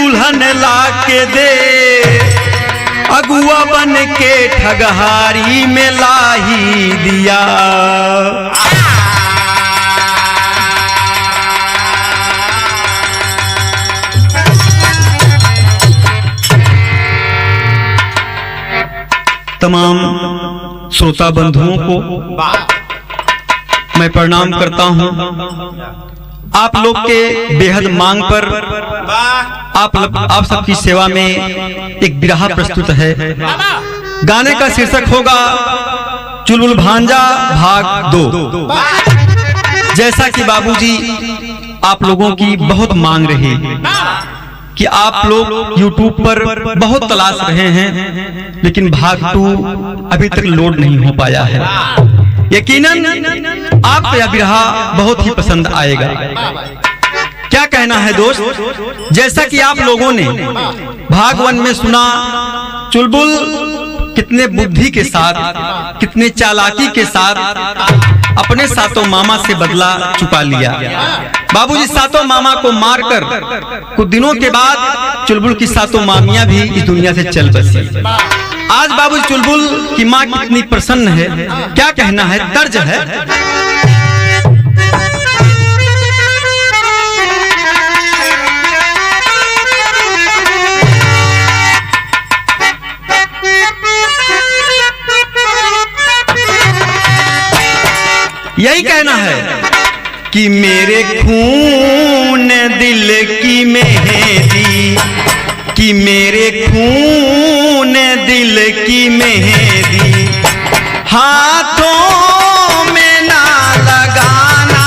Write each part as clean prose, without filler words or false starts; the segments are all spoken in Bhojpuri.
दुल्हन ला के दे, अगुआ बन के ठगहारी में लाही दिया। तमाम श्रोता बंधुओं को मैं प्रणाम करता हूं। आप लोग के बेहद मांग पर आप सबकी सेवा में एक बिरहा प्रस्तुत है। गाने का शीर्षक होगा चुलबुल भांजा भाग 2। जैसा कि बाबूजी आप लोगों की बहुत मांग रही कि आप लोग YouTube पर बहुत तलाश रहे हैं, लेकिन भाग 2 अभी तक लोड नहीं हो पाया है। यकीनन आपको यह बिरहा बहुत ही पसंद आएगा। क्या कहना है दोस्त, जैसा कि आप लोगों ने भाग 1 में सुना, चुलबुल कितने बुद्धि के साथ, कितने चालाकी के साथ अपने सातों मामा से बदला चुका लिया। बाबूजी सातों मामा को मारकर कुछ दिनों के बाद चुलबुल की सातों मामियां भी इस दुनिया से चल बसी। आज बाबूजी चुलबुल की माँ कितनी प्रसन्न है, क्या कहना है, तर्ज है। यही कहना है कि मेरे खून दिल की मेहंदी, कि मेरे खून दिल की मेहंदी हाथों में ना लगाना।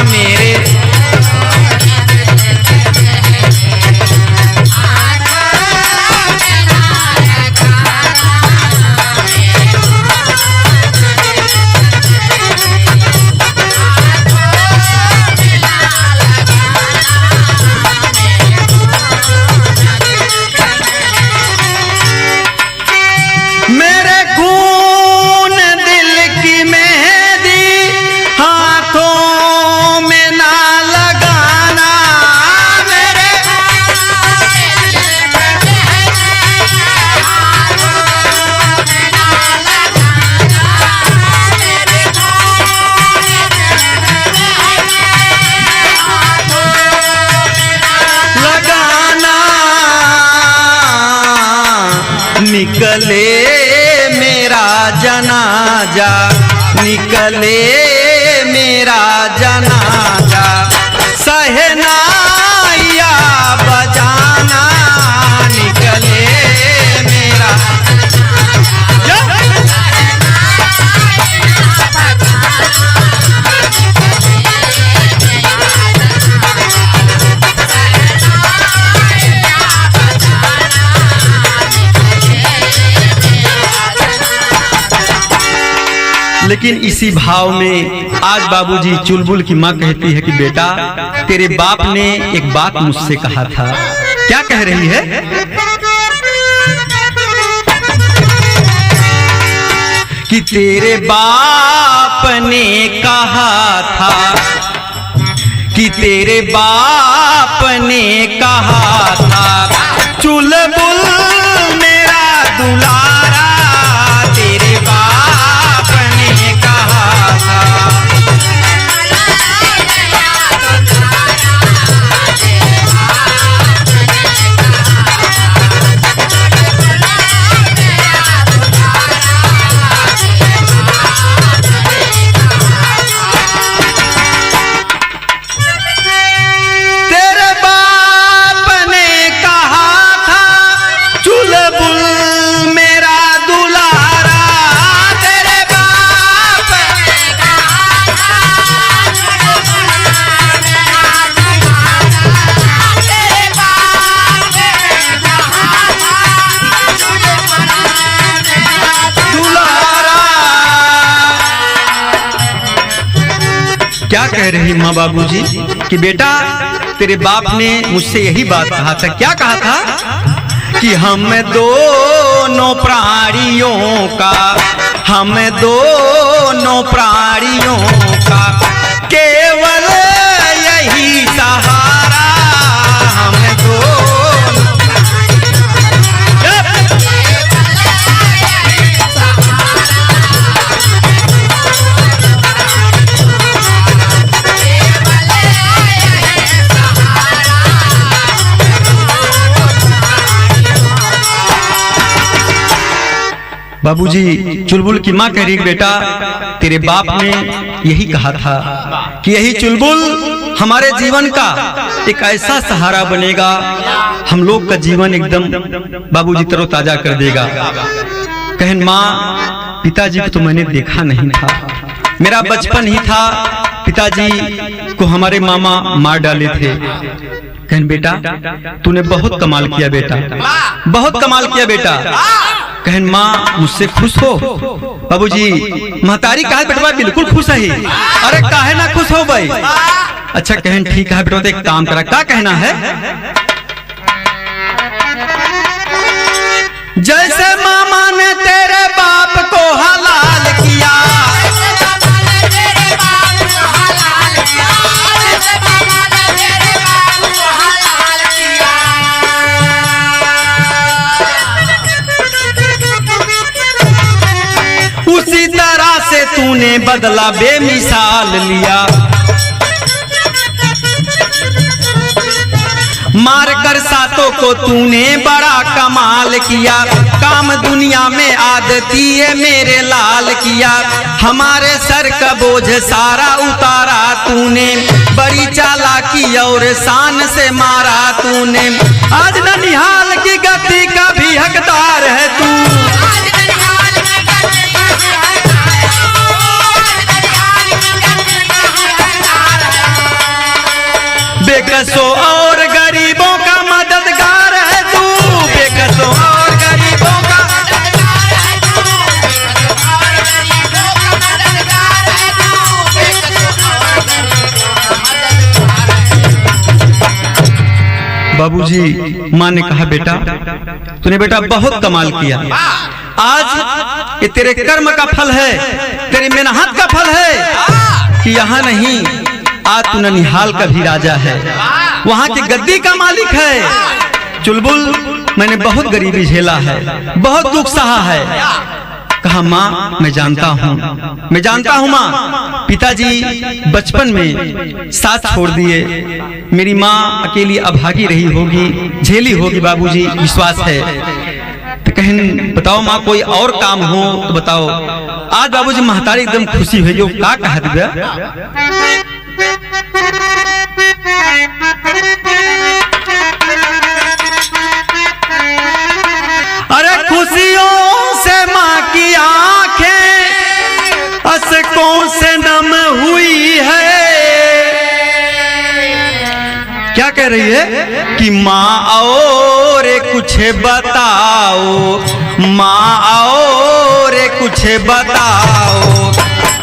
मेरे निकले मेरा जनाजा, निकले मेरा जनाजा, सहनाइया बजाना। निकले मेरा लेकिन इसी भाव में आज बाबूजी चुलबुल की माँ कहती है कि बेटा तेरे बाप ने एक बात मुझसे कहा था। क्या कह रही है? कि तेरे बाप ने कहा था, कि तेरे बाप ने कहा था चुलबुल मेरा दुलारा। तेरे बाप ने कहा था, तेरे बाप ने कहा था चुलबुल मेरा दुलारा। तेरे बाप ने कहा था चुलबुल मेरा दुलारा। तेरे बाप ने कहा था चुलबुल मेरा दुलारा। क्या कह रही माँ बाबूजी कि बेटा तेरे बाप ने मुझसे यही बात कहा था। क्या कहा था? कि हम दोनों प्राणियों का, हम दोनों प्राणियों का केवल यही सहारा। हम दो बाबूजी चुलबुल की माँ कह रही बेटा तेरे बाप ने यही कहा था कि यही चुलबुल हमारे जीवन का एक ऐसा सहारा बनेगा, हम लोग का जीवन एकदम बाबूजी तरोताजा कर देगा। कहन माँ पिताजी को तो मैंने देखा नहीं था, मेरा बचपन ही था, पिताजी को हमारे मामा मार डाले थे। कहन बेटा तूने बहुत कमाल किया बेटा, बहुत कमाल किया बेटा। कहन माँ मुझसे खुश हो? बाबूजी महतारी कहा बेटवा बिल्कुल खुश है। अरे काहे ना खुश हो भाई? अच्छा कहन ठीक है बेटा, तो एक काम करा, क्या कहना है? जैसे मामा ने तेरे बाप को हलाल किया, उसी तरह से तूने बदला बेमिसाल लिया। मार कर सातों को तूने बड़ा कमाल किया, काम दुनिया में आदती है मेरे लाल किया। हमारे सर का बोझ सारा उतारा तूने, बड़ी चालाकी और शान से मारा तूने। आज ननिहाल की गद्दी का भी हकदार है तू, बेकसों और गरीबों का मददगार है तू, बेकसों और गरीबों का मददगार है तू, बाबूजी माँ ने कहा बेटा तूने बेटा बहुत कमाल किया, आज ये तेरे कर्म का फल है, तेरी मेहनत का फल है कि यहाँ नहीं आज तू ननिहाल का भी राजा है, वहाँ की गद्दी का मालिक है। चुलबुल मैंने बहुत गरीबी झेला है, बहुत दुख सहा है। कहा माँ मैं जानता हूँ, मैं जानता हूँ माँ, पिताजी बचपन में साथ छोड़ दिए, मेरी माँ अकेली अभागी रही होगी, झेली होगी बाबूजी, विश्वास है। तो कहन बताओ माँ कोई और काम हो तो बताओ। आज बाबूजी महतारी एकदम खुशी हुई, जो का कहा दिया? अरे खुशियों से माँ की आंखें अश्कों से नम हुई है। क्या कह रही है कि माँ आओ रे कुछ बताओ, माँ आओ रे कुछ बताओ,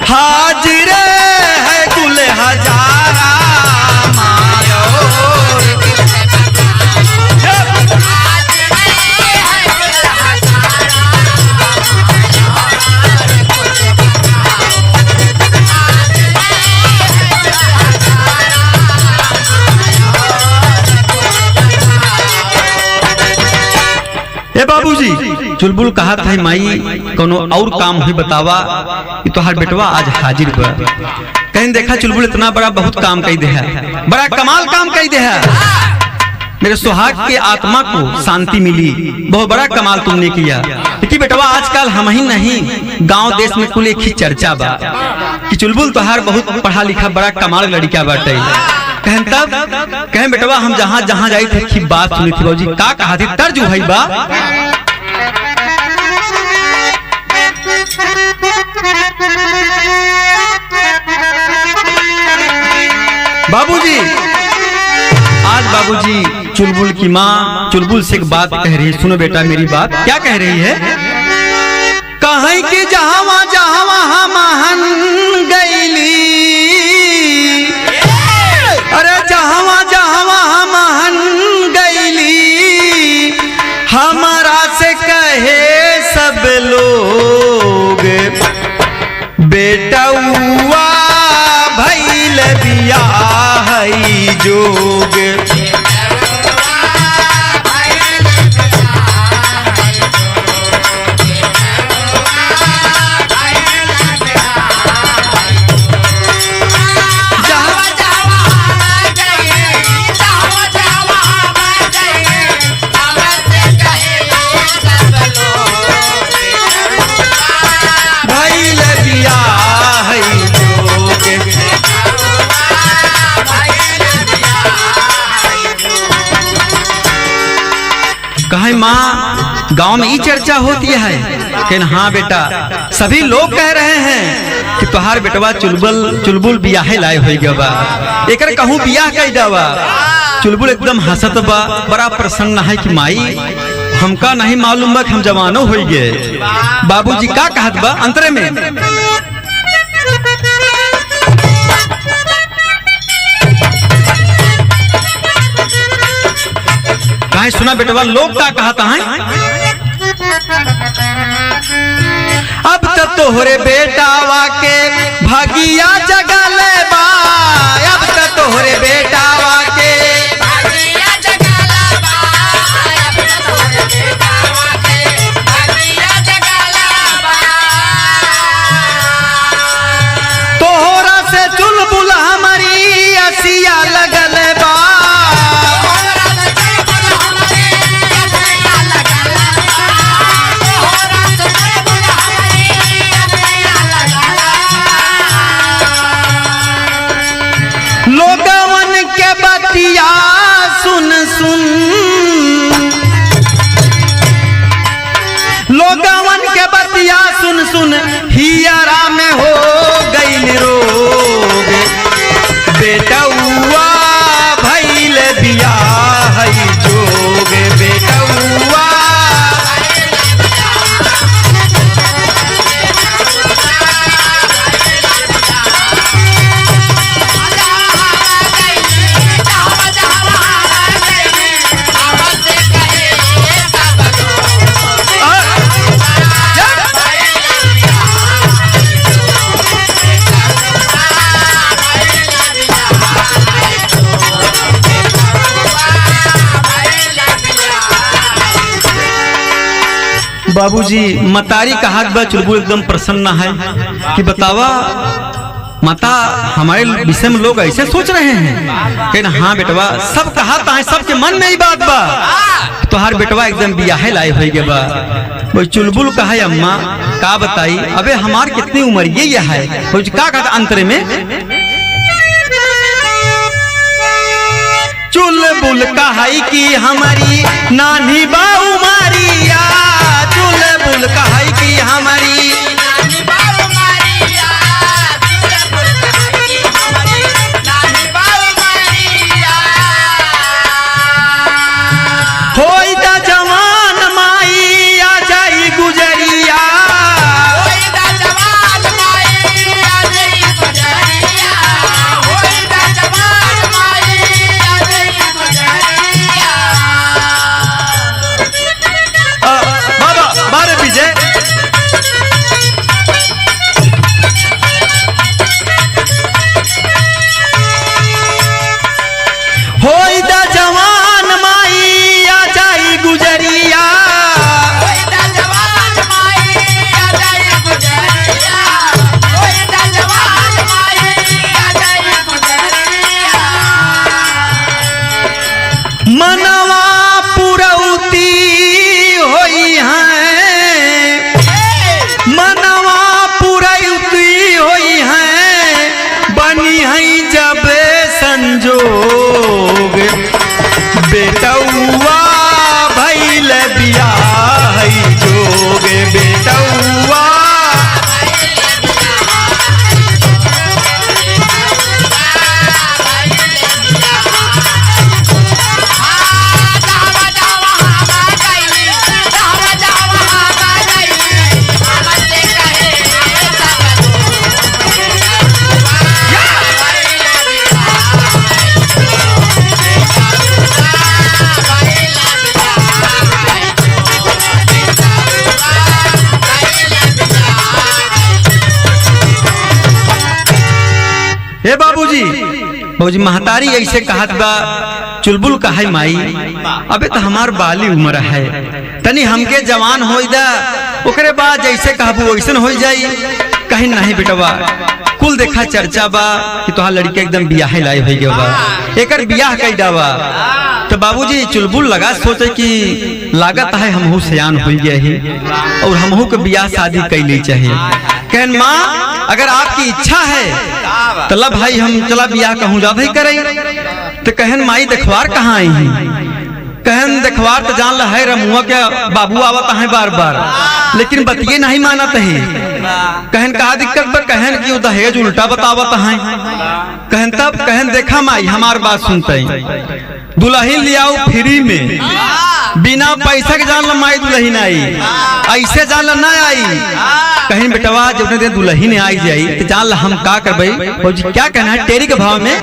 हाजिर है गुल हजारा, ए बाबूजी चुलबुल कहा था माई कोनो और काम हुई बतावा, कि तोहार बेटवा आज हाजिर बा। कहीं देखा चुलबुल इतना बड़ा बहुत काम कही दे है, बड़ा कमाल काम कही दे है, मेरे सुहाग के आत्मा को शांति मिली, बहुत बड़ा कमाल तुमने किया। कि बेटवा आजकल हम ही नहीं गांव देश में कुल एक ही चर्चा बा कि चुलबुल तोहार बहुत पढ़ा लिखा बड़ा कमाल लड़का बाटे। कहन तब कहें बेटवा हम जहाँ जहाँ जाई थे की बात सुनी थी बाबूजी, का कहा थी तर्ज भाई बा। बाबूजी आज बाबूजी चुलबुल की माँ चुलबुल से एक बात कह रही है, सुनो बेटा मेरी बात। क्या कह रही है? कहीं की जहां जहां हम गईली, अरे जहां जहां हम गईली, हमारा से कहे सब लोग बेटौआ भइल बियाह जोग। कहे माँ गांव में ये चर्चा होती है। कहन हाँ बेटा, सभी लोग कह रहे हैं कि तुहार बेटवा चुलबुल बियाहे लाए हो गया बा, एकर कहूँ बियाह कई दावा। चुलबुल एकदम हंसत बा, बड़ा प्रसन्न है कि माई हमका नहीं मालूम बा कि हम जवानो हो गए। बाबूजी का कहत बा अंतरे में, कहे सुना बेटवा लोग का कहता है। अब तो तोहरे बेटावा के भागिया जगले बा, अब तो तोहरे बेटावा के भागिया जगला बा, अब तो तोहरे बेटावा के भागिया जगला बा। तोहरा से चुलबुल हमारी असिया लगल बा, लोगवन के बतिया सुन सुन, लोगवन के बतिया सुन सुन हियरा में हो गईल रोग। बेटौआ भइल बियाह जोग, बेटौआ बाबूजी मतारी का हाथ बा। चुलबुल एकदम प्रसन्न है कि बतावा माता हमारे विषय में लोग ऐसे सोच रहे हैं। कहना हाँ बेटवा, सब कहता है, सबके मन में ही बात बा, तुहार बेटवा एकदम बियाहे लाए हो गए बा। वो चुलबुल कहा अम्मा का बताई, अबे हमार कितनी उम्र ये है। का कहता अंतरे में, चुलबुल कहा कि हमारी नानी बा उमरिया, चुलबुल कहा कि हमारी नानी बा उमरिया, चुलबुल कहा कि हमारी नानी बा उमरिया। होई दा जवान माई आ जाई गुजरिया, होई दा जवान माई आ जाई गुजरिया, होई दा जवान माई आ जाई गुजरिया। बाबा बारे विजय होई दा जवान माई आ जाई गुजरिया, होई दा जवान माई आ जाई गुजरिया, होई दा जवान माई आ जाई गुजरिया। मनवा पुरौती होई है, मनवा पुरौती होई है, बनी है जब संजोग। बेटौआ भइल बियाह जोग, बेटौआ हे बाबूजी, बाबूजी महतारी ऐसे कहत बा। चुलबुल कहा माई अबे तो हमार बाली उम्र है, तनी हमके जवान हो दा, ओकरे बाद जैसे कहबू वैसन हो जाई। कहीं नहीं बेटवा, कुल देखा चर्चा बा कि तुहार लड़के एकदम बियाहे लाए हो गए बा, एकर बियाह कई दावा। तो बाबूजी चुलबुल लगा सोचे कि लागत है हमहू सयान हो गया ही और हमहू के बियाह शादी कैली चाहिए। कहन माँ अगर आपकी इच्छा है तो ला भाई हम चला बियाह कहूँ ज्यादा ही करें। तो कहन माई देखवार कहाँ आई है। कहन देखवार तो जान ला है रमुआ के बाबू आवत है बार बार, लेकिन बतिये नहीं मानत है। कहन कहा दिक्कत पर कहन कि दहेज उल्टा बतावत है। कहन तब कहन देखा माई हमार बात सुनते दुल्हन ले आओ फ्री में, बिना पैसा के जान ला माई दुल्हन आई, ऐसे जान ला ना आई। कहीं बेटवा जब दिन दुल्हन आई जाई तो जान ला हम का करबे। फौजी क्या कहना है टेरी के भाव में।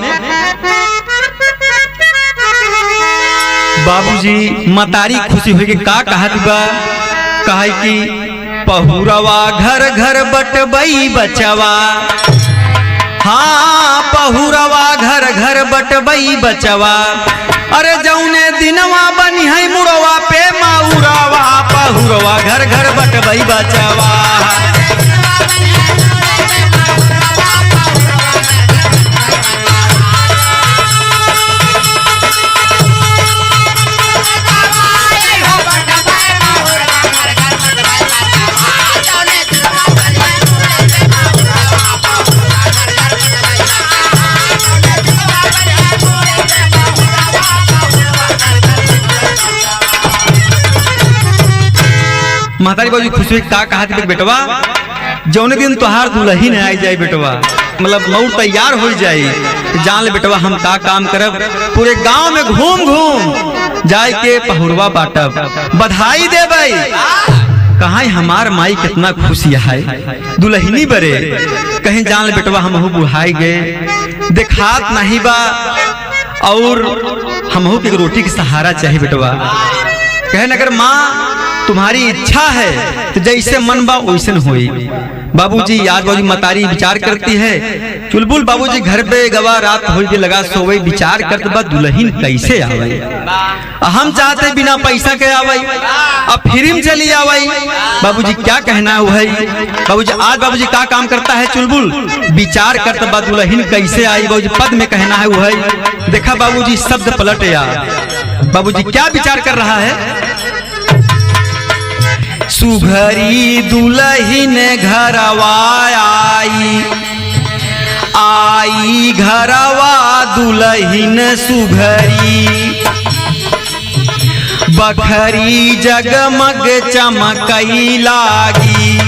बाबूजी मतारी खुशी हुई कि का कहत बा, कहा कि पहुरवा घर घर बटबई बचवा। हाँ पहुरवा घर घर बटबई बचवा, अरे जौने दिनवा बनी है मुड़वा पे माउरवा। पहुरवा घर घर बटबई बचवा। महतारी बाबू खुश हुई का कहा थी बेटवा, जौने दिन तोहार दुल्हन आई जाए बेटवा, मतलब मऊर तैयार हो जाए, जान ले बेटवा हम का काम करब, पूरे गांव में घूम घूम जाए के पहुरवा बाटब, बधाई दे भाई। कहा हमार माई कितना खुशी है दुल्हनी बरे। कहीं जान ले बेटवा हम बुढ़ाई गए, देखात नहीं बा और हमहू के रोटी के सहारा चाहिए बेटवा। कहन अगर माँ तुम्हारी इच्छा है तो जैसे मन बा वैसे होई। बाबूजी याद बाबूजी मतारी विचार करती है। चुलबुल बाबूजी घर पे गवा रात हो के लगा सोवे, विचार करते बा दुल्हन कैसे आवे। हम चाहते बिना पैसा के आवे, अब फ्री में चली आवे। बाबूजी क्या कहना है वही। बाबूजी आज बाबूजी क्या काम करता है चुलबुल, विचार करते बा दुल्हन कैसे आई। बाबूजी पद में कहना है वही। देखा बाबूजी शब्द पलट या बाबूजी क्या विचार कर रहा है। सुघरी दुल्हन घरवा आई, आई घरवा दुल्हन सुघरी, बखरी जगमग चमकई लागी,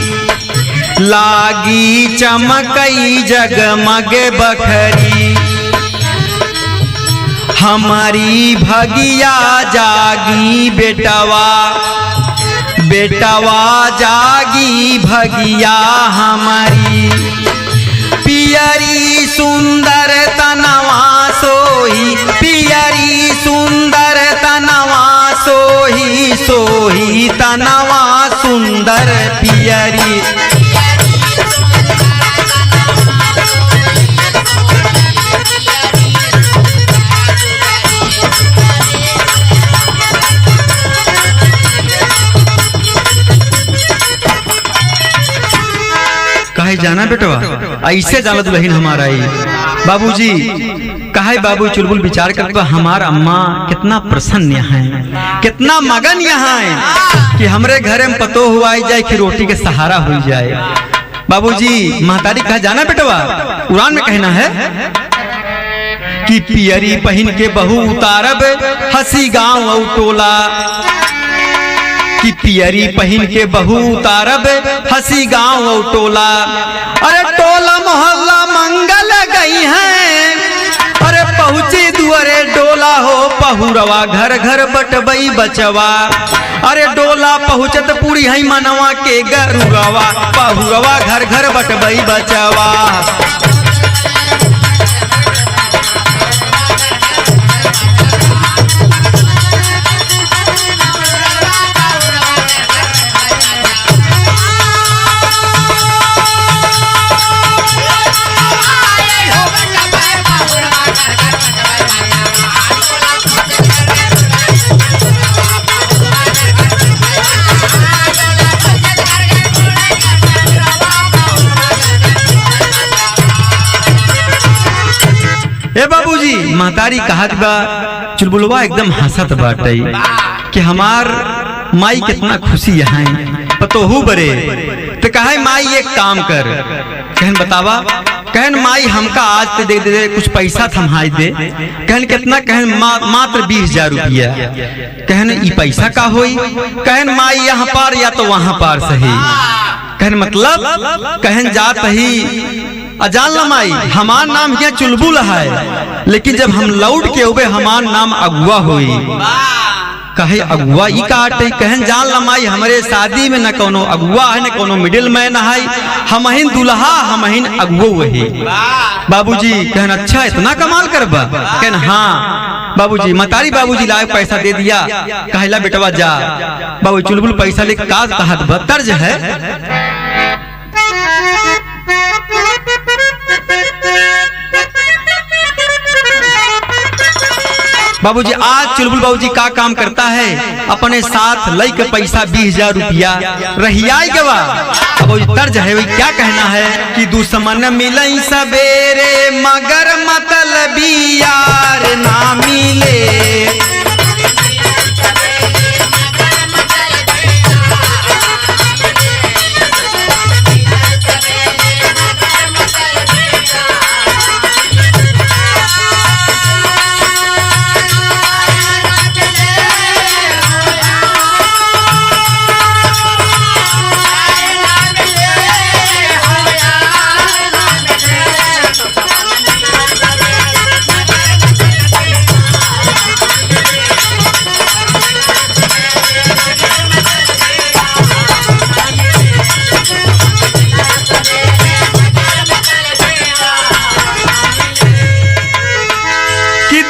लागी चमकई जगमग बखरी। हमारी भगिया जागी बेटवा, बेटवा जागी भगिया हमारी। पियरी सुंदर तनवा सोही, पियरी सुंदर तनवा सोही, सोही तनवा सुंदर पियरी। कहे जाना बेटवा ऐसे जाना दुल्हन हमारा ही। बाबूजी कहे बाबू चुलबुल विचार कर हमारा अम्मा कितना प्रसन्न यहाँ है, कितना मगन यहाँ है कि हमरे घरे में पतो हुआ जाए कि रोटी के सहारा हो जाए। बाबूजी महतारी कहा जाना बेटवा कुरान में कहना है कि पियरी पहन के बहू उतारब हंसी गांव और टोला, कि पियरी पहन के बहू उतारब हंसी गांव और टोला। अरे टोला मोहल्ला मंगल गई है, अरे पहुंची दुआरे डोला हो पहुरवा घर घर बटबई बचवा। अरे डोला पहुंचत पूरी है मनवा के गरुरवा, पहुरवा घर घर बटबई बचवा। ए बाबूजी महतारी कहा बा चुलबुलवा एकदम हंसत बाटे कि हमार माई कितना खुशी है पतोहू बरे। तो कहे माई एक काम कर, कहन बतावा। कहन माई हमका आज ते दे दे कुछ पैसा थमाई दे। कहन कितना? कहन मात्र 20,000 रुपया। कहन ई पैसा का होई? कहन माई यहाँ पार या तो वहां पार सही। कहन मतलब? कहन जात ही अजान माई हमार नाम यहाँ चुलबुल है, लेकिन जब हम लौट के उबे हमार नाम अगुआ हुई। कहे अगुआ ई काटे? कहन जान लमाई हमारे शादी में न कोनो अगुआ है न कोनो मिडिल मैन है, हमहिन दुल्हा हमहिन अगुआ वही। बाबूजी कहन अच्छा इतना कमाल करबा? कहन हाँ बाबूजी। मतारी बाबूजी लाए पैसा दे दिया। कहला बेटवा जा। बाबू चुलबुल पैसा लेके का कहत बतर्ज है। बाबूजी आज चुलबुल बाबूजी का काम करता है? अपने साथ लई के पैसा 20,000 रुपया रहियाई गवा। बाबूजी तर्ज है वही क्या कहना है कि दुश्मन मिलई सवेरे मगर मतलबी यार ना मिले।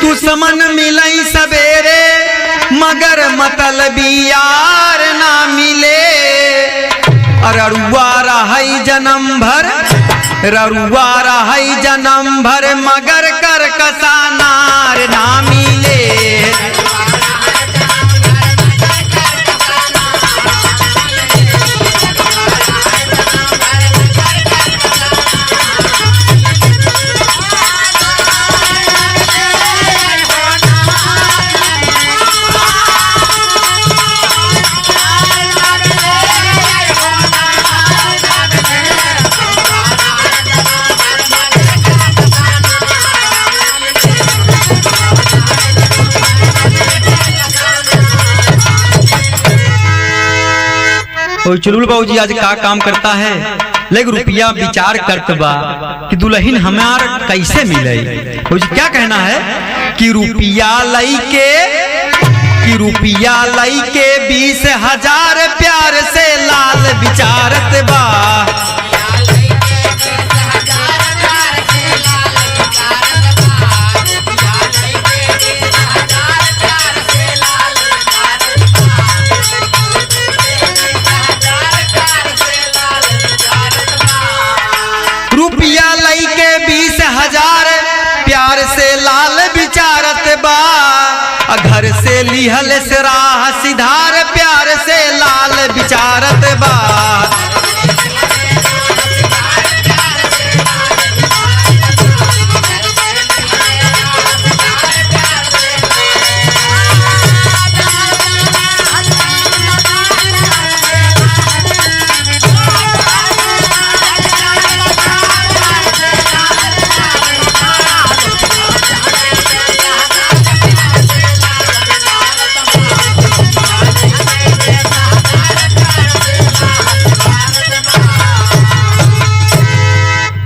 दुश्मन मिलई सवेरे मगर मतलबी यार ना मिले। ररुआ रही जन्म भर, ररुआ रही जन्म भर मगर कर कसा नार ना मिले। चुलबुल बाबूजी आज का काम करता है? लेकिन रुपया विचार करत बा कि दुल्हन हमार कैसे मिले। क्या कहना है कि रुपया लई के 20,000 प्यार से लाल विचारत बा। रुपया लई के 20,000 प्यार से लाल विचारत बा। घर से लिहल से राह सिधार प्यार से लाल विचारत बा।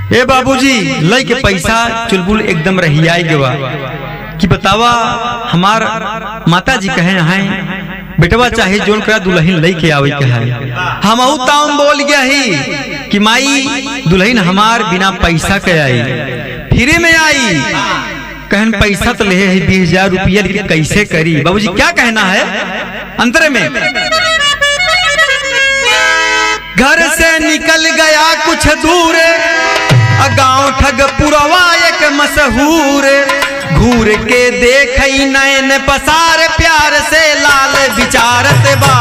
ए बाबूजी लई के पैसा चुलबुल एकदम रहियाई गवा कि बतावा हमार माता जी कहे हैं बेटवा चाहे जोन करा दुल्हन लई के आवे के है। हम ताम बोल गया ही कि माई दुल्हन हमार बिना पैसा के आई, फ्री में आई। कहन पैसा तो ले है 20,000 रुपया, लेकिन कैसे करी? बाबूजी क्या कहना है अंतर में? घर से निकल गया कुछ दूर, गांव ठगपुरवा एक मशहूर। घूर के देखई नैन पसार प्यार से लाल विचारत बा।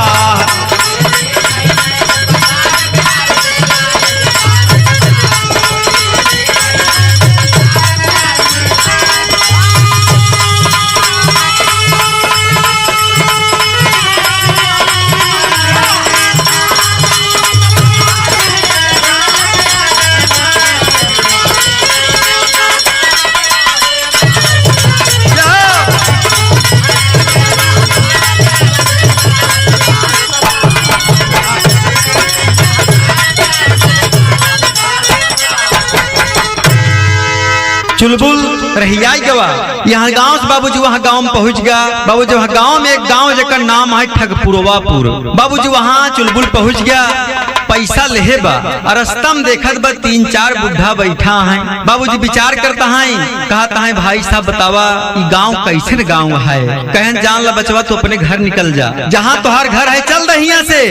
चुलबुल रहियाई गवा यहाँ गांव से बाबूजी वहाँ गांव में पहुंच गया। बाबूजी वहाँ गांव में एक गांव जेकर नाम है ठगपुरवापुर। बाबूजी वहाँ चुलबुल पहुंच गया, पैसा लेहे बा और रास्ता में देखत बा 3-4 बुढ़ा बैठा है। बाबूजी विचार करता है, कहता है भाई साहब बतावा ये गांव कैसे गांव है। कहन जान ला बचवा तो अपने घर निकल जा, जहाँ तुहार घर है चल रही यहाँ से।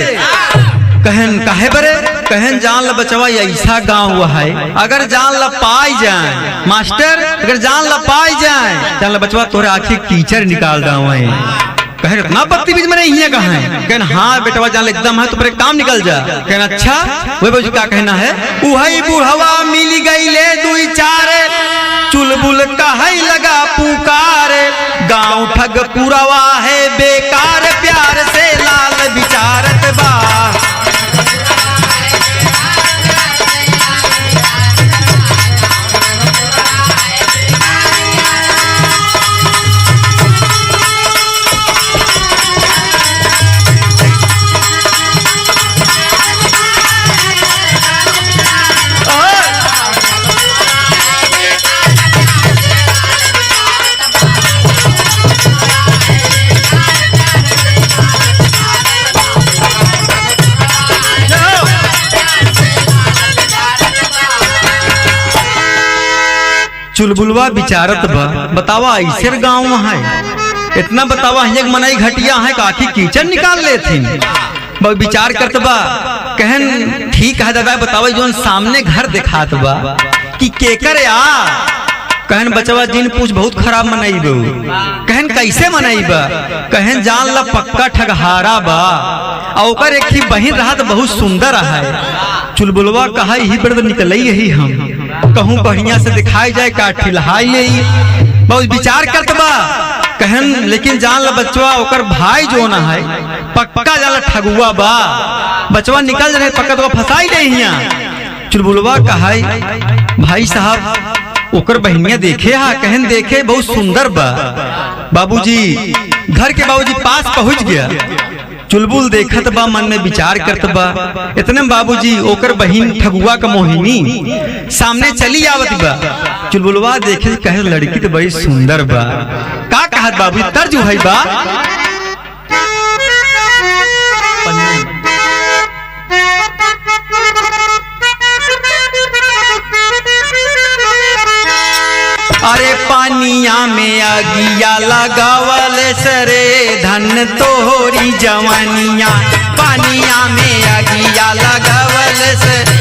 कहन काहे बरे, कहन जान ला बचवा ऐसा गांव है, अगर जान ला पाई जाए मास्टर, अगर जान ला पाई जाए जान ला बचवा तोरे आखिर कीचड़ निकाल गाँव है। कहे इतना बदतमीज में नहीं है कहा है। कहन हाँ बेटवा जान एकदम है तो पर काम निकल जा। कहना अच्छा वही बाबू क्या कहना है। उहई बुढ़वा मिल गई ले 2-4 चुलबुल कहे लगा पुकार, गांव ठगपुरवा है बेकार प्यार से लाल विचारत बा। चुलबुलवा विचारत बा बतावा ऐसे गांव है, इतना बतावा एक मनाई घटिया है काकी कीचड़ निकाल लेते। विचार करत बा, कहन ठीक है दादा बतावा जो सामने घर दिखात बा कि केकर या। कहन बचवा जिन पूछ बहुत खराब मनाइबो। कहन कैसे मनाइबा, कहन जान ला पक्का ठगहारा बा और ओकर एक ही बहिन रहत बहुत सुंदर है। चुलबुलवा कहा यही पर निकल यही हम कहूँ बढ़िया से दिखाई जाए का ठिलहाई ले। बहुत विचार करत बा, कहन लेकिन जान ला बचवा ओकर भाई जो ना है पक्का जान ला ठगुआ बा। बचवा निकल जाए पक्का तो फसाई ले यहाँ। चुलबुलवा कहा भाई साहब ओकर बहनिया देखे हा। कहन देखे बहुत सुंदर बा। बाबूजी घर के बाबूजी पास पहुंच गया। चुलबुल देखत बा मन में विचार करत बा, इतने बाबूजी ओकर बहिन ठगुआ का मोहिनी सामने चली आवत बा। चुलबुलवा देखे कहे लड़की तो बड़ी सुंदर बा। का कहत बाबू तर्ज है बा। अरे पानिया में आगिया लगावल सरे धन तोहरी जवानिया, पानिया में आगिया लगावल सरे।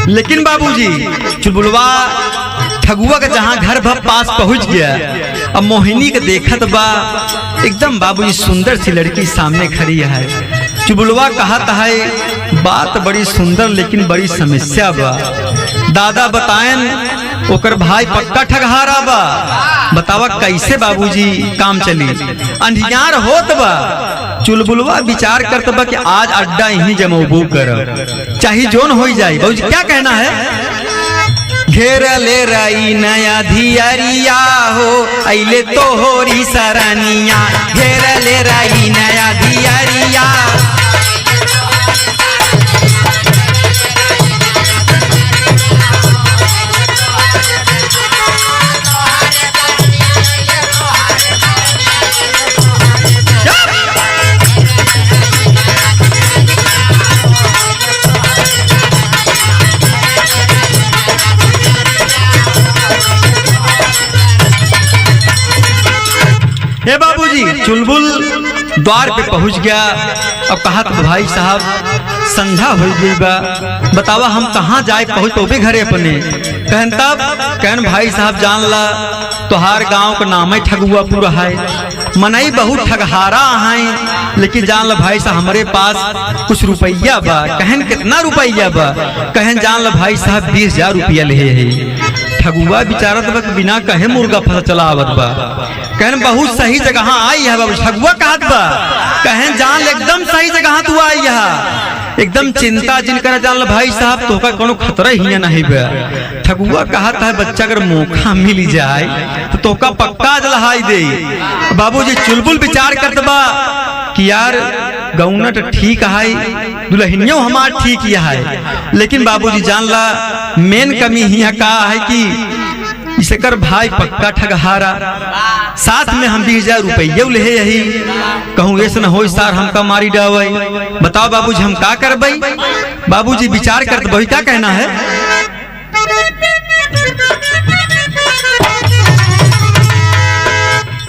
लेकिन बाबूजी चुलबुलवा ठगुआ का जहाँ घर भर पास पहुंच गया। अब मोहिनी के देखत बा एकदम बाबूजी सुंदर सी लड़की सामने खड़ी है। चुलबुलवा कहता है बात बड़ी सुंदर लेकिन बड़ी समस्या बा। दादा बताएं ओकर भाई पक्का ठगहारा बा। बतावा कैसे बाबूजी काम चली। अंधियार होत बा। चुलबुलवा विचार करत बा कि आज अड्डा यहीं जमोबू कर चाहे जोन हो जाए। बाबूजी क्या कहना है। घेर ले रही नया धियरिया हो अइले तोहरी सरनिया, घेर ले रही नया धियरिया। हे बाबूजी चुलबुल द्वार पे पहुंच गया। अब कहा तो भाई साहब संध्या हो गई बा, बतावा हम कहाँ जाए पहुँच पौबे घरे अपने। कहन तब कहन भाई साहब जान ला तोहार गांव का नाम है ठगुआ पूरा है, मनई बहुत ठगहारा है, लेकिन जान ला भाई साहब हमारे पास कुछ रुपया बा। कहन कितना रुपया बा? कहन जान ला भाई साहब 20,000 रुपया ले है। ठगुआ बेचारा तब बिना कहे मुर्गा फंसा चला आवत बा। कहन बहुत सही जगह आई है बाबू, ठगुआ कहत बा। कहन जान एकदम सही जगह तू आई है, एकदम चिंता जिन कर जान ला भाई साहब तो का कोनो खतरा ही नहीं बा। ठगुआ कहत है बच्चा अगर मौका मिल जाए तो तोका पक्का जलहाई दे। बाबूजी चुलबुल विचार करत बा कि यार गौना तो ठीक है, दुल्हनियों हमार ठीक है, लेकिन बाबूजी जान ला मेन कमी हिया का है कि इसे कर भाई पक्का ठगहारा, साथ में हम 20,000 रुपये ले यही कहूँ ऐसे न हो सार हमका मारी डावे। बताओ बाबूजी हम का करबे? बाबूजी विचार करते वही क्या कहना है।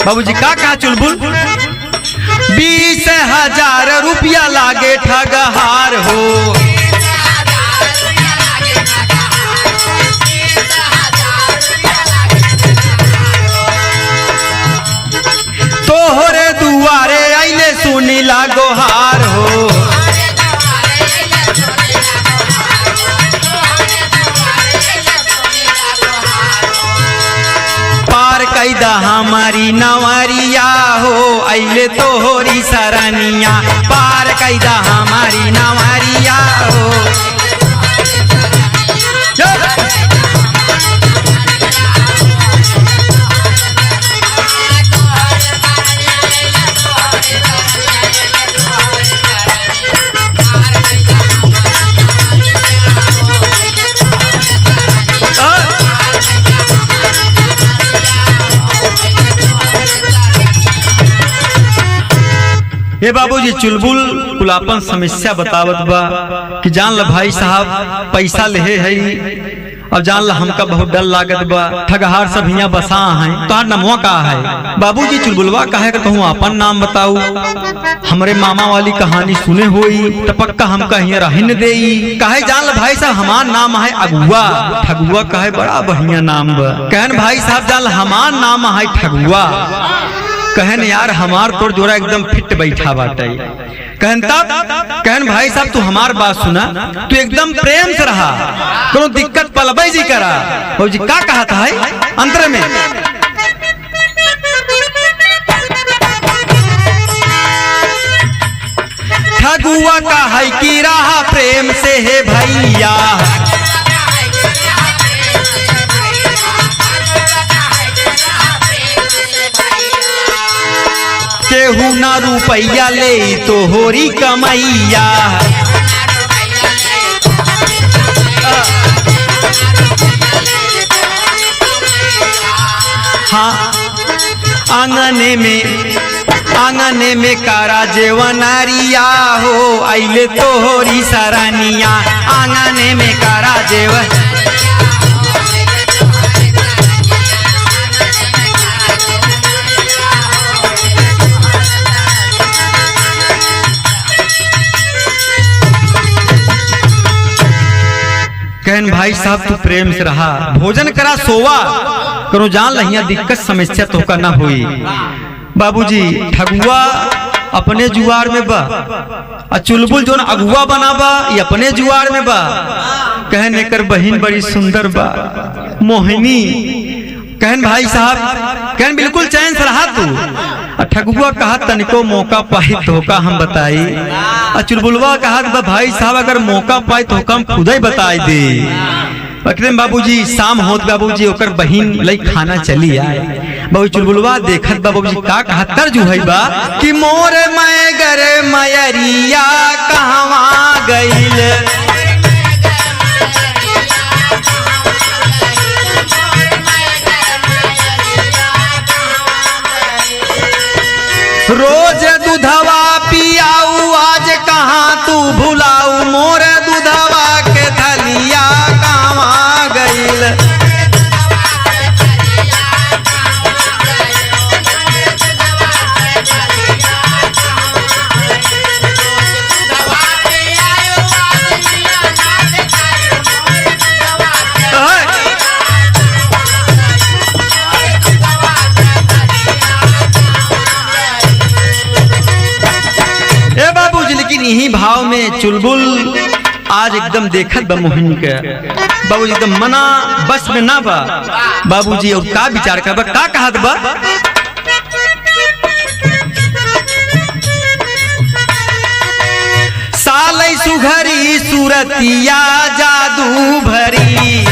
बाबूजी का कहा चुलबुल? 20,000 रुपया लागे ठगहार हो, तोहरे दुआरे आइले सुनी लागो हार हो। पार कैदा हमारी नवरिया हो, आइले तोहरी सरनिया, पार कैदा हमारी नवरिया हो। ये बाबूजी चुलबुल कुलापन समस्या बतावत बा कि जान ला भाई साहब पैसा ले है, अब जान ला हमका बहुत डर लागत बा, ठगहार सब हियाँ बसा है, तोहार नमवा का है? बाबूजी चुलबुलवा कहे कि कहूँ अपन नाम बताऊ, हमरे मामा वाली कहानी सुने होई तो पक्का हमका हियाँ रहन देई। कहे जान ला भाई साहब हमार नाम है अगुआ। ठगुआ कहे बड़ा बढ़िया नाम बा। कहन भाई साहब जान ला हमार नाम है ठगुआ। कहन यार हमार तोर जोरा एकदम फिट बैठा बाटे। कहन तब कहन भाई साहब तू हमार बात सुना, तू एकदम प्रेम से रहा, कोनो दिक्कत पलबई जी करा। और जी का कहा था है अंतर में? ठगुआ का है कि रहा प्रेम से है भैया, केहू ना रुपया ले तो होरी कमैया। हाँ आंगने में कारा जेवनारिया हो, आइले तो होरी सरानिया, आंगने में कारा जेवन। कहन भाई साहब तू प्रेम से रहा, भोजन करा सोवा करो, जान लहिया दिक्कत समस्या तो का ना हुई। बाबूजी ठगुआ अपने जुआर में बा, और चुलबुल जो अगुआ बना बा ये अपने जुआर में बा। कहन एकर बहिन बड़ी सुंदर बा मोहिनी। कहन भाई साहब कहन बिल्कुल चैन से रहा तू। ठगुआ कहा तनिको मौका पाई तो का हम बताई, और चुलबुलवा कहा भाई साहब अगर मौका पाई तो हम खुद ही बताई दे। बाबूजी शाम होत बाबूजी ओकर बहिन लई खाना चली आए। बाबू चुलबुलवा देखत बाबूजी का कहा तर्ज है बा कि मोर मैं गरे मयरिया कहवा गइल, रोज दूधवा पियाऊ आज कहाँ तू भुलाऊ, मोर दूधवा के थलिया कहाँ गइल। चुलबुल आज एकदम देखत बा मोहिनी के। बाबूजी एकदम मना बस में ना बा। बाबूजी और का विचार कर बा, का कहत बा? सालै सुघरी सूरतिया जादू भरी,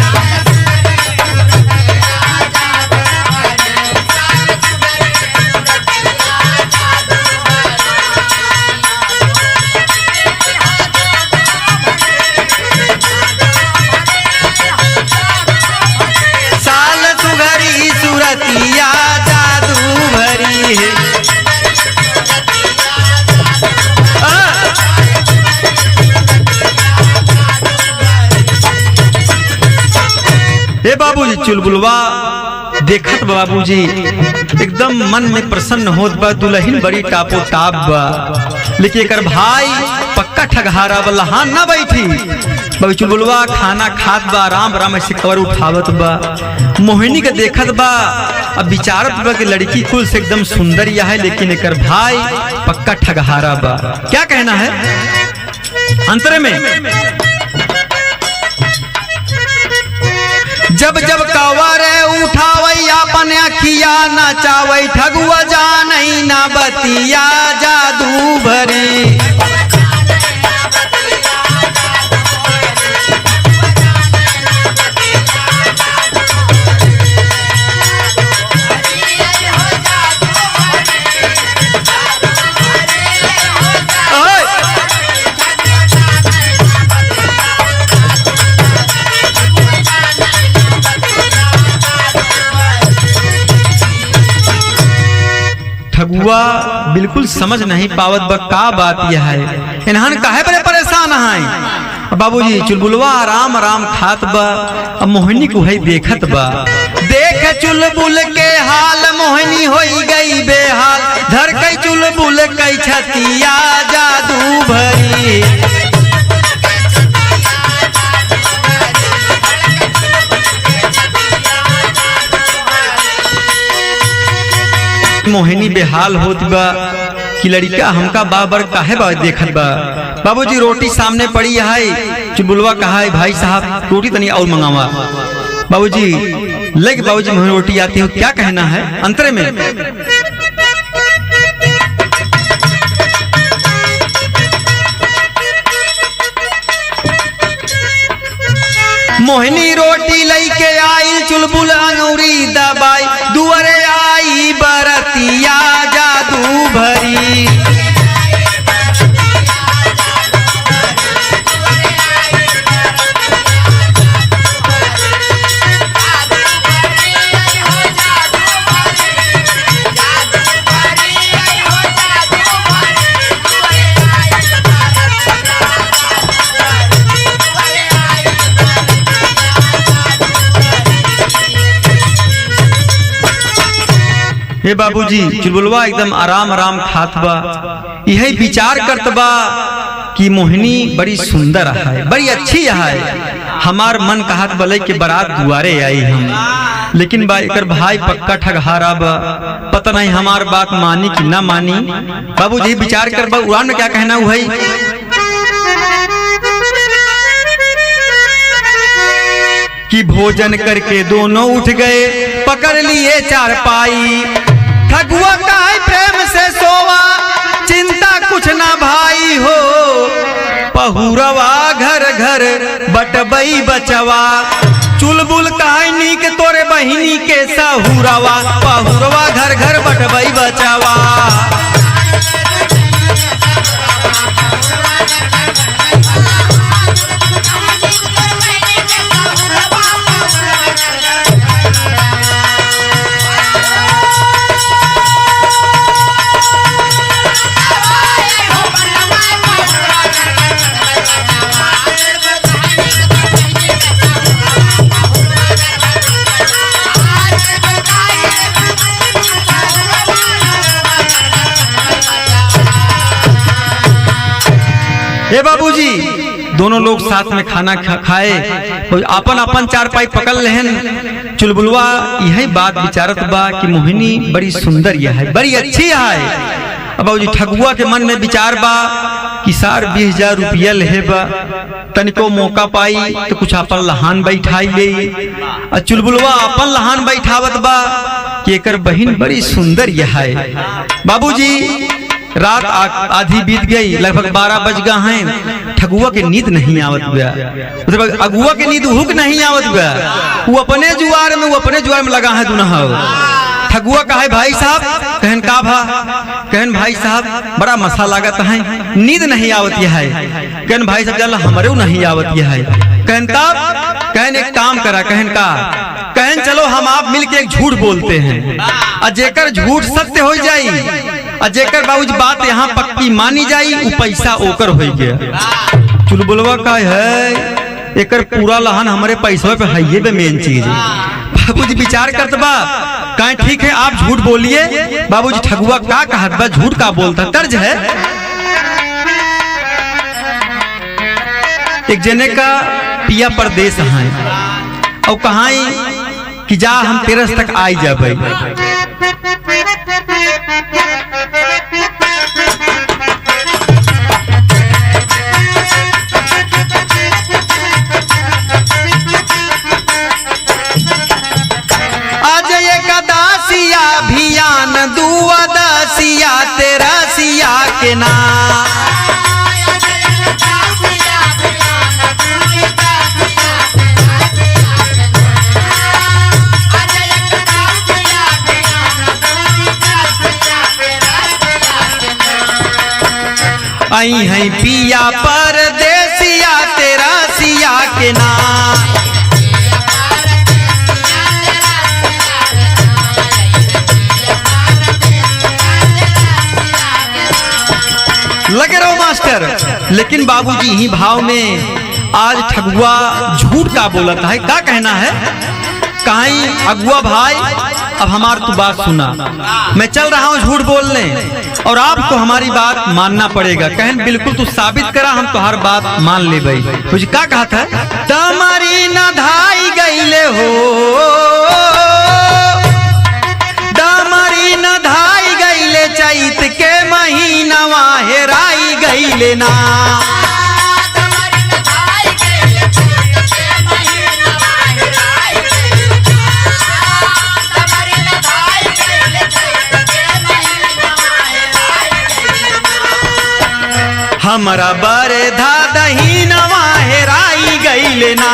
सूरतिया जादू भरी है। हे बाबूजी चुलबुलवा देखत बाबूजी एकदम मन में प्रसन्न होत बा। दुल्हन बड़ी टापो टाप बा, लेकिन एकर भाई पक्का ठगहारा वाला हाँ ना बैठी। बाबू चुलबुलवा खाना खात बा, आराम आराम से कवर उठावत बा। मोहिनी के देखत बा, अब विचारत बा कि लड़की कुल से एकदम सुंदर यह है, लेकिन एकर भाई पक्का ठगहारा बा। क्या कहना है अंतरे में? जब जब कवर उठावई अपन अखिया नचावई, ठगुआ जानई ना बतिया जादू भरी। ठगुआ बिल्कुल समझ नहीं पावत बा का बात यह है, इन्हन काहे बड़े परेशान है। बाबूजी चुलबुलवा आराम आराम खात बा, अब मोहिनी को है देखत बा। देख चुलबुल के हाल मोहिनी होई गई बेहाल, धर कई चुलबुल कई छतिया जादू भरी। मोहिनी बेहाल होत बा कि लड़का हमका बाबर काहे बा देखत बा। बाबूजी रोटी सामने पड़ी है, चुलबुलवा कहा है भाई साहब रोटी तनी और मंगावा। बाबूजी लग बाबूजी मुझे रोटी आती हो, क्या कहना है अंतरे में? मोहिनी रोटी लैके आई, चुलबुल अंगूरी दबाई, दुआरे आई बरतिया जादू भरी। हे बाबूजी चुलबुलवा एकदम आराम आराम खात बा, यही विचार करत बा कि मोहिनी बड़ी सुंदर है, बड़ी अच्छी है। हमार मन कहत बले के बारात दुआरे आई हम, लेकिन बा एकर भाई पक्का ठगहारा बा, पता नहीं हमार बात मानी कि ना मानी। बाबूजी विचार कर बा उड़ान में क्या कहना हुआ कि भोजन करके दोनों उठ गए, पकड़ लिए चारपाई। ठगुआ का है प्रेम से सोवा, चिंता कुछ ना भाई हो। पहुरवा घर घर बटबई बचवा, चुलबुल कहानी के तोरे बहिनी के सहुरवा। पहुरवा घर घर बटबई बचवा। हे बाबूजी दोनों लोग साथ में खाना खाए, अपन अपन चारपाई पकड़ लेहन। चुलबुलवा यही बात विचारत बा कि मोहिनी बड़ी सुंदर यह है, बड़ी अच्छी है। अब बाबूजी ठगुआ के मन में विचार बा कि 20,000 रुपया लेबा तनिको मौका पाई तो कुछ अपन लहान बैठाई ले। और चुलबुलवा अपन लहान बैठावत बा कि एकर बहिन बड़ी सुंदर यह है। बाबूजी रात आधी बीत गई, लगभग 12 बज गए हैं। ठगुआ के नींद नहीं आवत गया, अगुआ के नींद हुक नहीं आवत गया। वो अपने जुआर में लगा है दुनहा। ठगुआ का है भाई साहब, कहन का भा, कहन भाई साहब बड़ा मसा लागत है, नींद नहीं आवत यह है। कहन भाई साहब चल हमारे नहीं आवत यह है। कहन तब कहन एक काम करा, कहन का कहन चलो हम आप मिलके एक झूठ बोलते हैं, और जेकर झूठ सत्य हो जाई, और जेकर बाबूजी बात यहाँ पक्की मानी जाई, वो पैसा ओकर हो गया। चुलबुलवा का है एकर पूरा लहान हमारे पैसों पे है, ये मेन चीज है। बाबूजी विचार करते बा, कहें ठीक है आप झूठ बोलिए। बाबूजी ठगुआ का कहत बा, झूठ का बोलता तर्ज है। एक जने का पिया परदेश है और कहा कि जा हम तेरस तक आई जा भाई। आज एक दासिया भियान दुआ दासिया तेरसिया के ना। आई है पिया परदेसिया तेरसिया के ना। लगे रहो मास्टर। लेकिन बाबूजी ही भाव में आज ठगुआ झूठ का बोलता है। क्या कहना है, कहीं अगुआ भाई अब हमार तू बात सुना, मैं चल रहा हूँ झूठ बोलने और आपको हमारी बात मानना पड़ेगा। कहन बिल्कुल तू साबित करा, हम तो हर बात मान ले भाई। तुझे क्या कहा था, तमारी न धाई गईले हो, तमारी न धाई गईले, चैत के महीनवा हेराई गईले ना। हमारा बरधा दहीनवा हेराई गईले ना।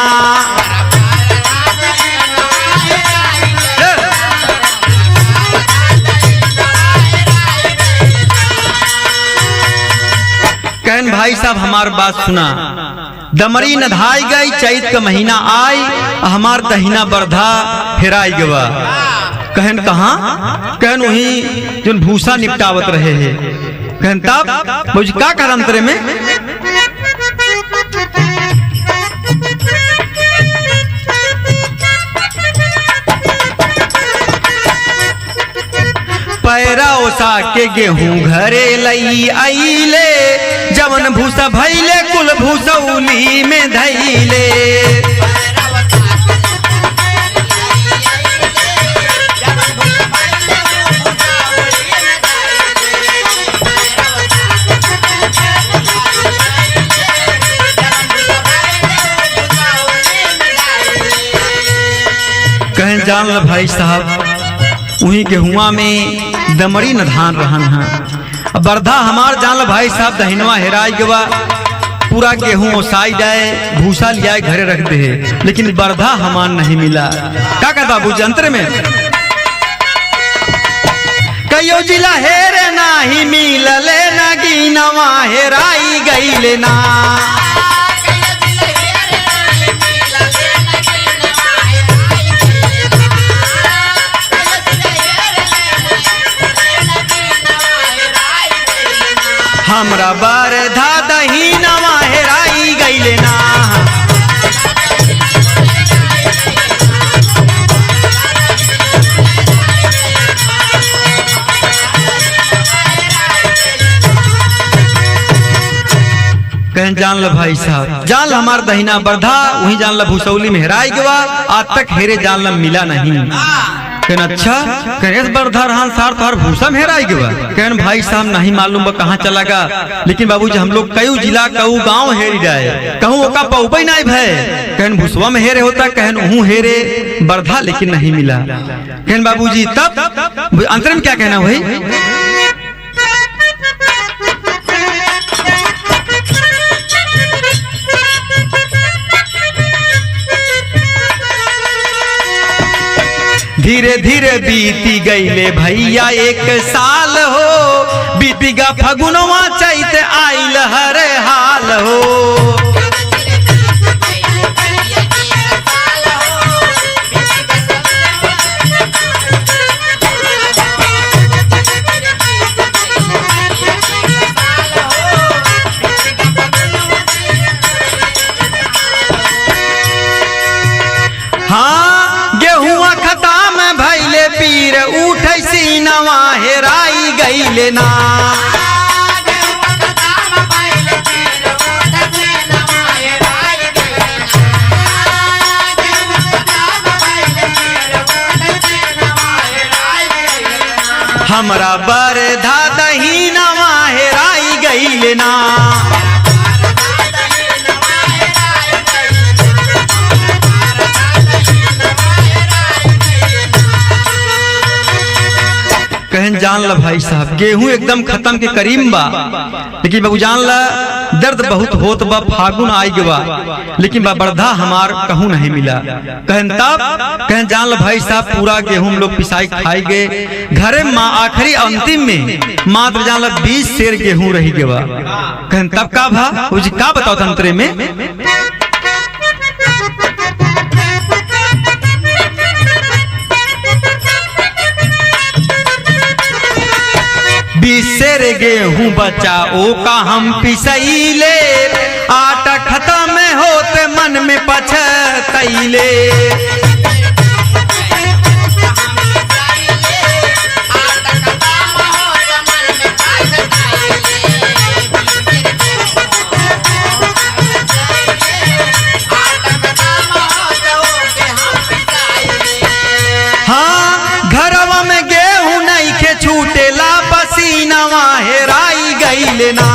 कहन भाई साहब हमार बात सुना, दमरी नधाई गई, चैत का महीना आई, हमार दहीना बरधा फेराई गवा। कहन कहा, कहन वही जो भूसा निपटावत रहे है। कहन तब मुझे क्या कर अंतरे में, पैरा ओसा के गेहूं घरे लई आईले, जवन भूसा भैले कुल भूसौली में धैले। कहन जान ल भाई साहब, वही गेहुआ में दमरी न धान रहन है। बरधा हमार जान ल भाई साहब, दहिनवा हेराई गवा, पूरा गेहूं ओसाई जाए, भूसा लिया घरे रख दे, लेकिन बरधा हमार नहीं मिला। क्या कहता बाबू अंतर में, कयो जिला हेरे नाही मिलले, नगीनवा हेराई गईले ना। हमरा बरधा दहीनवा हेराई गईले ना। कहन जान ल भाई साहब, जान ल हमार दहीना बरधा, वही जान ल भूसौली में हेराई गवा, आज तक हेरे जान ल मिला नहीं। कहन अच्छा कहन बरधा रहन सार तोहर भूसा हेराई गवा। कहन भाई साहब नहीं मालूम बा कहाँ चला गा, लेकिन बाबूजी हम लोग कई जिला कऊ गांव हेरी जाए कहूँ ओका पौबई नहीं भय। कहन भूसवा में हेरे होता, कहन उहू हेरे बरधा लेकिन नहीं मिला। कहन बाबूजी तब अंतर में क्या कहना भाई? धीरे धीरे बीती गईले भैया एक साल हो, बीतीगा फगुनवा चैत आइल हर हाल हो। हाँ गेहुआ खता में भैले पीर उठै सीनवा हेराई गईले ना। हमरा बरधा दहीनवा हेराई गईले ना। कहन जान ला भाई साहब गेहूं एकदम खत्म के करीब बा, लेकिन बाबू जान ला दर्द बहुत होत बा, फागुन आई गवा लेकिन बा बरधा हमार कहूं नहीं मिला। कहन तब कहन जान ला भाई साहब पूरा गेहूं लोग पिसाई खाई गए घरे माँ आखिरी अंतिम में मात्र जान ला 20 सेर गेहूं रही गवा। कहन तब का भा जी का बताओ तंत्रे में? 20 सेर गेहूं बचा ओ का हम पिसैले, आटा खत्म होते मन में पछतैले। हाँ घरवा में गेहूं नहीं के छूटेला पसीनवा हेराई गईले ना।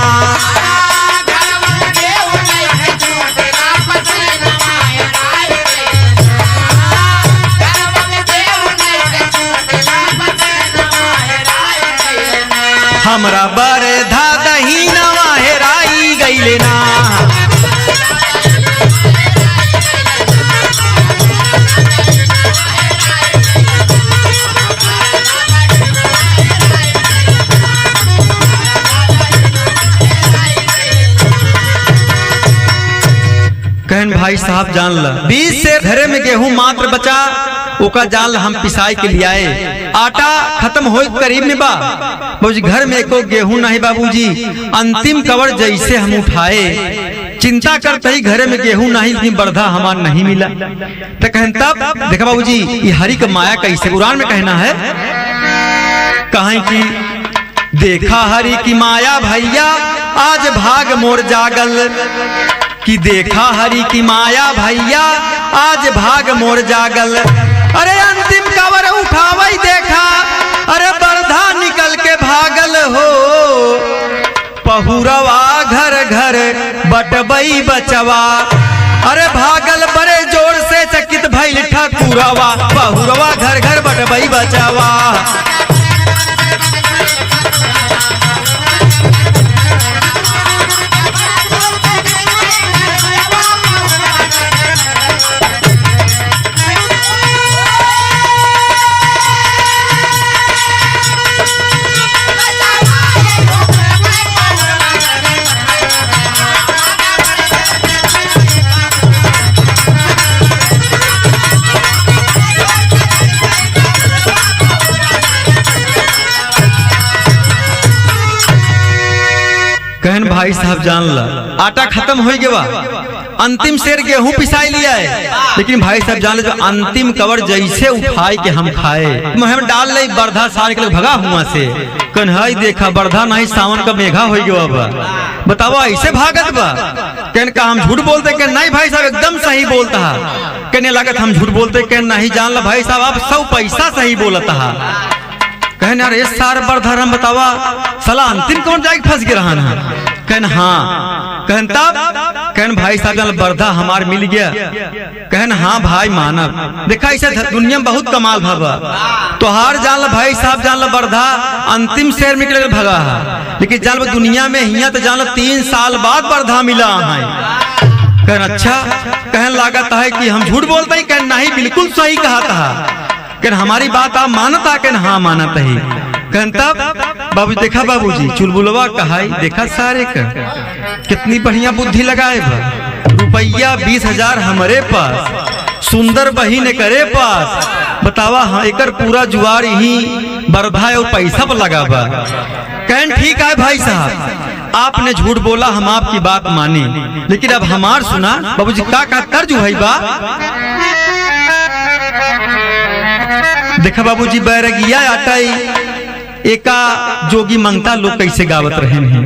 हमरा बरधा दहीनवा हेराई गईले ना। कहन भाई साहब जान ला 20 सेर घरे में गेहूं मात्र बचा ओका जान ला हम पिसाई के लिए आए, आटा खत्म हो करीब में बा बाबूजी घर में एको गेहूं नहीं बाबूजी, अंतिम कवर जैसे हम उठाए चिंता करते ही घरे में गेहूं नहीं लेकिन बरधा हमार नहीं मिला। तो कहन तब देखा बाबूजी ये हरि का माया कैसे कुरान में कहना है, कहें कि देखा हरि की माया भैया आज भाग मोर जागल, कि देखा हरि की माया भैया आज भाग मोर जागल। अरे अंतिम कवर उठावई देखा अरे बरधा निकल के भागल हो, पहुरवा घर घर बटबई बचवा। अरे भागल बड़े जोर से चकित भइल ठाकुरवा, पहुरवा घर घर बटबई बचवा। कहन भाई साहब जान ला आटा खत्म हो गया अंतिम शेर गेहूं पिसाई लिया है, लेकिन भाई साहब जान ले जो अंतिम कवर जैसे उठाए के हम खाए मुँह डाल ले बरधा सार के भगा हुआ से कन्हई देखा बरधा नहीं सावन का मेघा हो गया बा, बताओ ऐसे भागत बा। कहने का हम झूठ बोलते, कहने नहीं भाई साहब एकदम सही बोलता है। कहने लागत हम झूठ बोलते, कहने नहीं जान ला भाई साहब आप 100 पैसा सही बोलता है। कहने अरे सार बरधा हम बतावा सला अंतिम कौन जाके फंस गया रहा है। कहने हाँ, कहन तब कहन भाई साहब जान बरधा हमार मिल गया। कहन हाँ भाई मानव देखा ऐसे दुनिया में बहुत कमाल भाबा तो हार जान भाई साहब जान बरधा अंतिम शेर निकले भगा है, लेकिन जान दुनिया में हिया तो जान 3 साल बाद बरधा मिला है। कहन अच्छा, कहन लागत है कि हम झूठ बोलते ही, कहन नहीं बिल्कुल सही कहा था। कहन हमारी बात आप मानता, कहन हाँ मानता ही। कहन तब बाबू देखा बाबूजी चुलबुलवा कहाई देखा सारे का कितनी बढ़िया बुद्धि लगाए बा, रुपया 20,000 हमारे पास, सुंदर बहिन करे पास, बतावा हाँ एकर पूरा जुआर ही बरधा और पैसा पर लगा बा। कहन ठीक है भाई साहब आपने झूठ बोला, हम आपकी बात मानी, लेकिन अब हमार सुना बाबूजी का तर्ज है बा। देखा बाबूजी बैरगिया आटाई एका जोगी मंगता लोग कैसे गावत रहे हैं।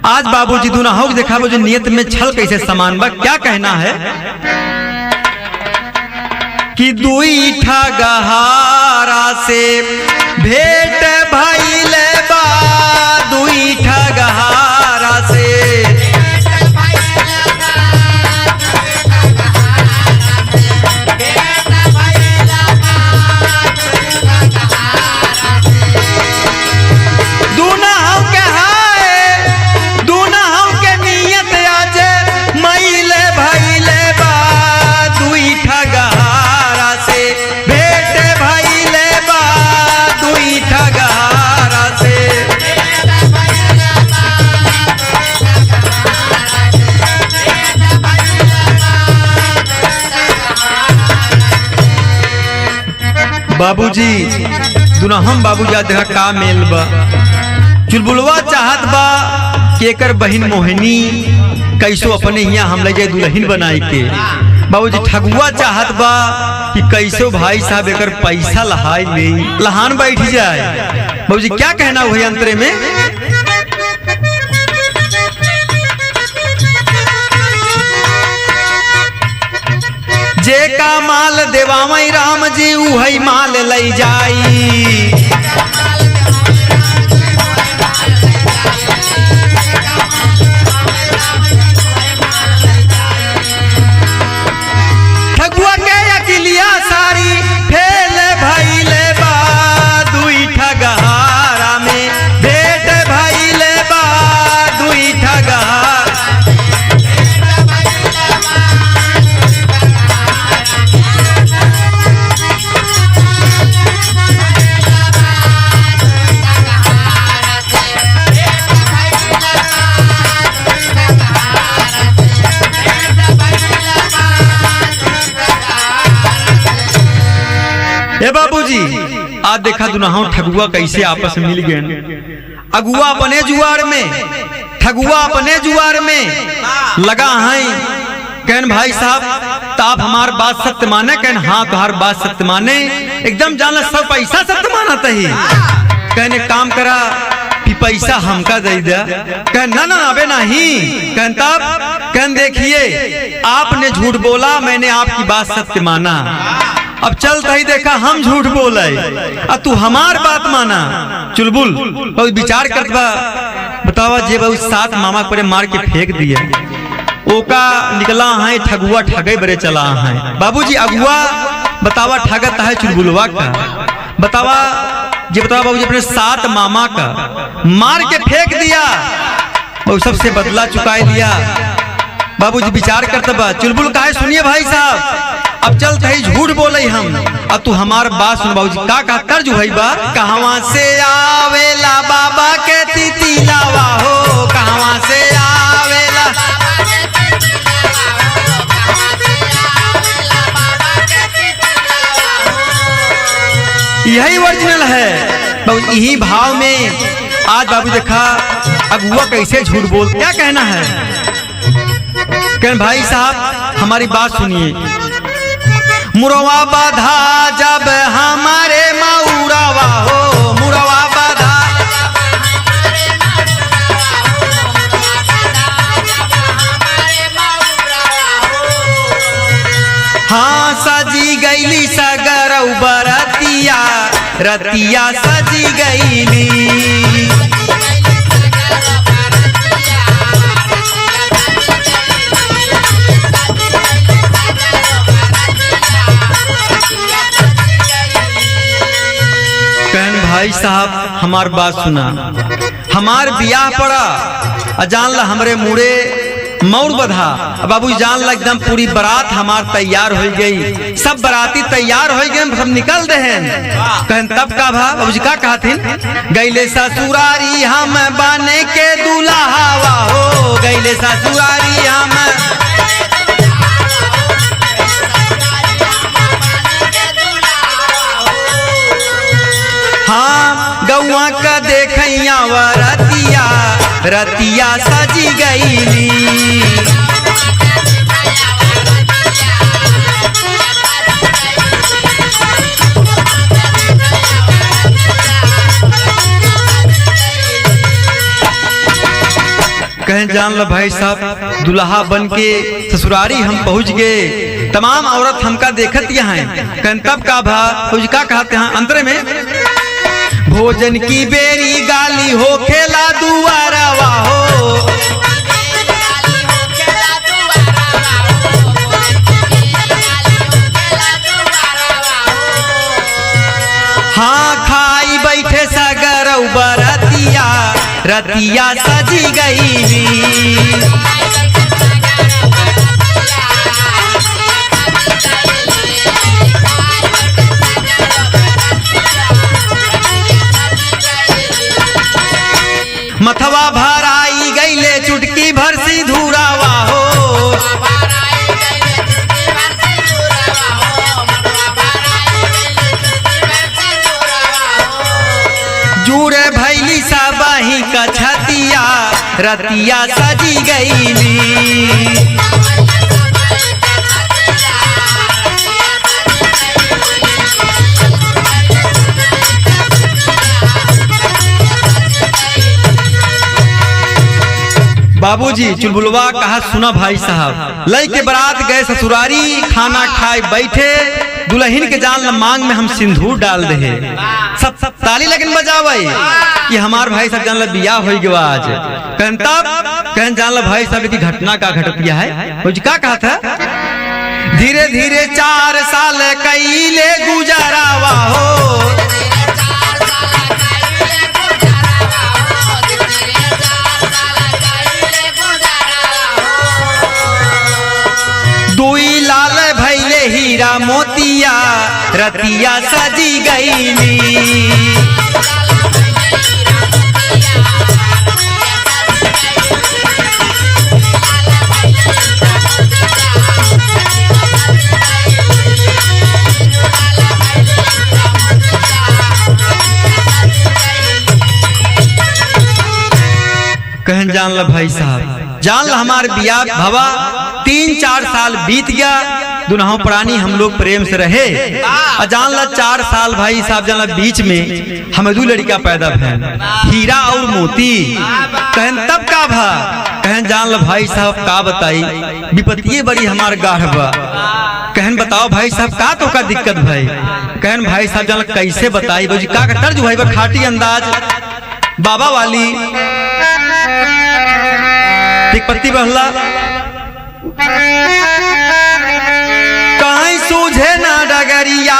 आज बाबूजी दूना हो देखा बाबूजी नियत में छल कैसे समान बा। क्या कहना है कि दुई ठगहारा से भेंट भइले बा, दुई ठगहारा से बाबूजी दुना हम बाबूजी देखा का मेल बा। चुलबुलवा चाहत बा कि एकर बहिन मोहिनी कैसो अपने यहाँ हम ले जाए दुल्हन बनाई के। बाबूजी ठगुआ चाहत बा कि कैसो भाई साहब एकर पैसा लहाई ले लहान बैठ जाए। बाबूजी क्या कहना हुई अंतरे में जे का माल देवामई राम जी उहई माल लई जाई। ठगुआ के अकिलिया सारी फेल भइले बा, दुई ठगहारा में भेंट भइले बा, दुई ठगहारा बाबूजी आज देखा दुनाहों ठगुआ कैसे आपस में मिल गए। अगुआ अपने जुआर में, ठगुआ अपने जुआर में लगा है। कहन भाई साहब आप हमार बात सत्य माने, कहन हाँ तुम्हार बात सत्य माने, एकदम जाना 100 पैसा सत्य माना तही। कहने काम करा कि पैसा हमका दे दे। कहन ना ना अबे नहीं। कहन तब कहन देखिए आपने झूठ बोला, मैंने आपकी बात सत्य माना, अब चलता ही देखा हम झूठ बोले अब तू हमार बात माना। चुलबुल बहुत विचार करत बा, बतावा जे बहुत 7 मामा पर मार के फेंक दिया ओका निकला है ठगुआ ठगे बरे चला है। बाबूजी अगुआ बतावा ठगत है चुलबुलवा का, बतावा जे बतावा बाबूजी अपने 7 मामा का मार के फेंक दिया, वो सबसे बदला चुका लिया। बाबूजी विचार करता बा चुलबुल का है सुनिए भाई साहब अब चलते ही झूठ बोले हम, अब तू हमार बात सुन। बाबूजी का तर्ज भाई बा, कहवा से आवेला बाबा के तितिलावा हो, कहवा से आवेला यही ओरिजिनल है। यही भाव में आज बाबू देखा अगुआ कैसे झूठ बोल। क्या कहना है कहन भाई साहब हमारी बात सुनिए। मुरवा बाधा जब हमारे मऊरावा हो, मुरवा बाधा हाँ सजी गईली सगरऊ बरतिया, रतिया सजी गईली। भाई साहब हमार बात सुना, हमार बियाह पड़ा जान ला हमरे मुड़े मौर बधा। बाबू जान ला एकदम पूरी बारात हमार तैयार हो गई, सब बाराती तैयार हो गए, सब निकल दे कहन तब का भा बाबूजी का कहथिन, गईले ससुरारी हम बने के दुल्हावा हो, गईले ससुरारी हम हाँ गौआ का देखैया रतिया, रतिया सजी गईली। कहें जान लो भाई साहब दुल्हा बन के ससुरारी हम पहुंच गए, तमाम औरत हमका देखत यहाँ कहन तब का भा कुछ का कहते हैं अंतरे में, भोजन की बेरी गाली हो खेला दुआरवा हो, हाँ खाई बैठे सगरऊ बरतिया, रतिया सजी गईली। मथवा भराई गईले चुटकी भर सी धुरावा हो, जुड़े भैली सबही कछतिया, रतिया सजी गईली। बाबूजी चुलबुलवा कहा सुना भाई साहब, लई के बारात गए ससुरारी, खाना खाए बैठे, दुल्हन के जान मांग में हम सिंदूर डाल दे, सब सब ताली लगन बजावे कि हमार भाई साहब जान बियाह हो गया आज। कहन तब कहन जान भाई साहब की घटना का घटतिया है, कुछ का कहा था, धीरे धीरे 4 साल कैले गुजरावा हो, दुई लाल भैले हीरा मोतिया, रतिया सजी गईली। कहन जान ला भाई साहब जान ला हमार बियाह भवा 3-4 साल बीत गया, दुल्हा प्राणी हम लोग प्रेम से रहे, और जान ला 4 साल भाई साहब जान ला बीच में हमें 2 लड़का पैदा भैन, हीरा और मोती। कहन तब का भा कहन जान ला भाई साहब का बताई, विपत्तिये बड़ी हमार गाढ़ बा। कहन बताओ भाई साहब का तो का दिक्कत भाई, कहन भाई साहब जान ला कैसे बताई, बोझी का तर्ज भाई बा खाटी अंदाज बाबा वाली पत्ती बहला, कहीं सूझे ना डगरिया,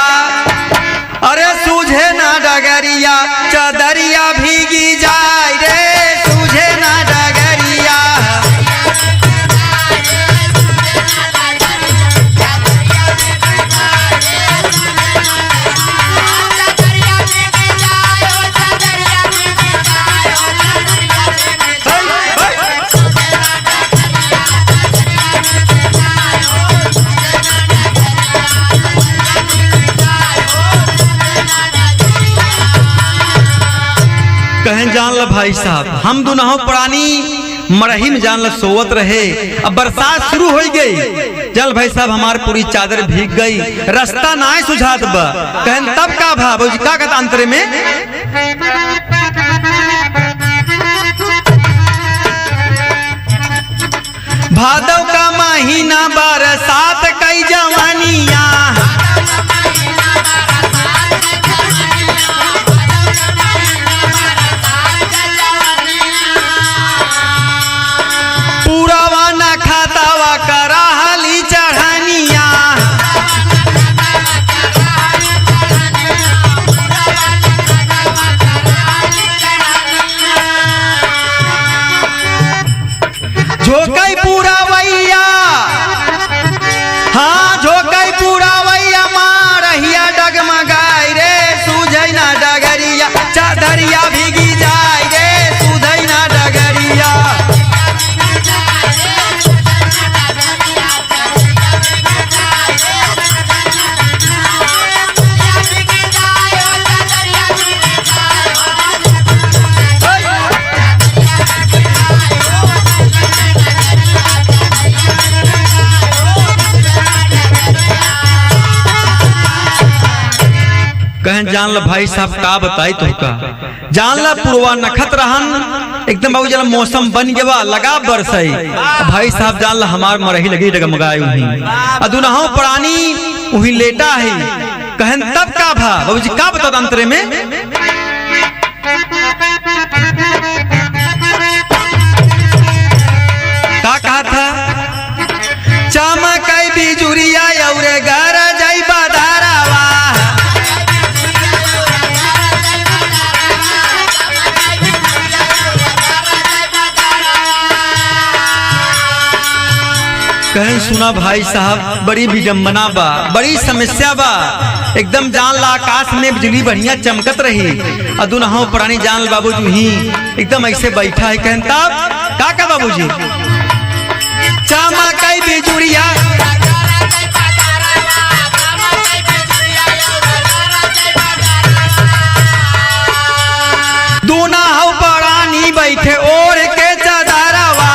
अरे सूझे ना डगरिया, चदरिया भीगी जाए रे, सूझे ना डगरिया। कहन जान ला भाई साहब हम दोनों प्राणी मरही में जान ला सोवत रहे। अब बरसात शुरू हो गई, चल भाई साहब हमार पूरी चादर भीग गई, रास्ता ना सुझात बा। कहन तब का भा बाबूजी का कहता अंतरे में, भादव का महीना बरसात कई जवानिया, पूरावा न खातावा करा हाली चढ़ानिया, झोंकई पूरा वैया, हाँ झोंकई पूरा वैया, मारहिया डगमगाई रे सूझई ना डगरिया, चादरिया भीगी जाय रे सूझई ना डगरिया। कहन जान ला भाई साहब का बताई तो का, जान ला पुरवा नखत रहन एकदम बाबू जला मौसम बन गया लगा बरसई। भाई साहब जान ला हमार मरही लगी डगमगाई उही अदुनहो प्राणी उही लेटा है। कहन तब का भा बाबूजी का बता अंतरे में, का कहा था, चमकई बिजुरिया औरे गरजई बदारावा, कहन सुना भाई साहब बड़ी विडम्बना बा, बड़ी समस्या बा। एकदम जान ला आकाश में बिजली बढ़िया चमकत रही, अदुनहो प्राणी जान ला बाबूजी ही एकदम ऐसे बैठा है। कहन तब का बाबूजी, चमकई बिजुरिया, दुनहो प्राणी बैठे ओढ़ के चादरवा,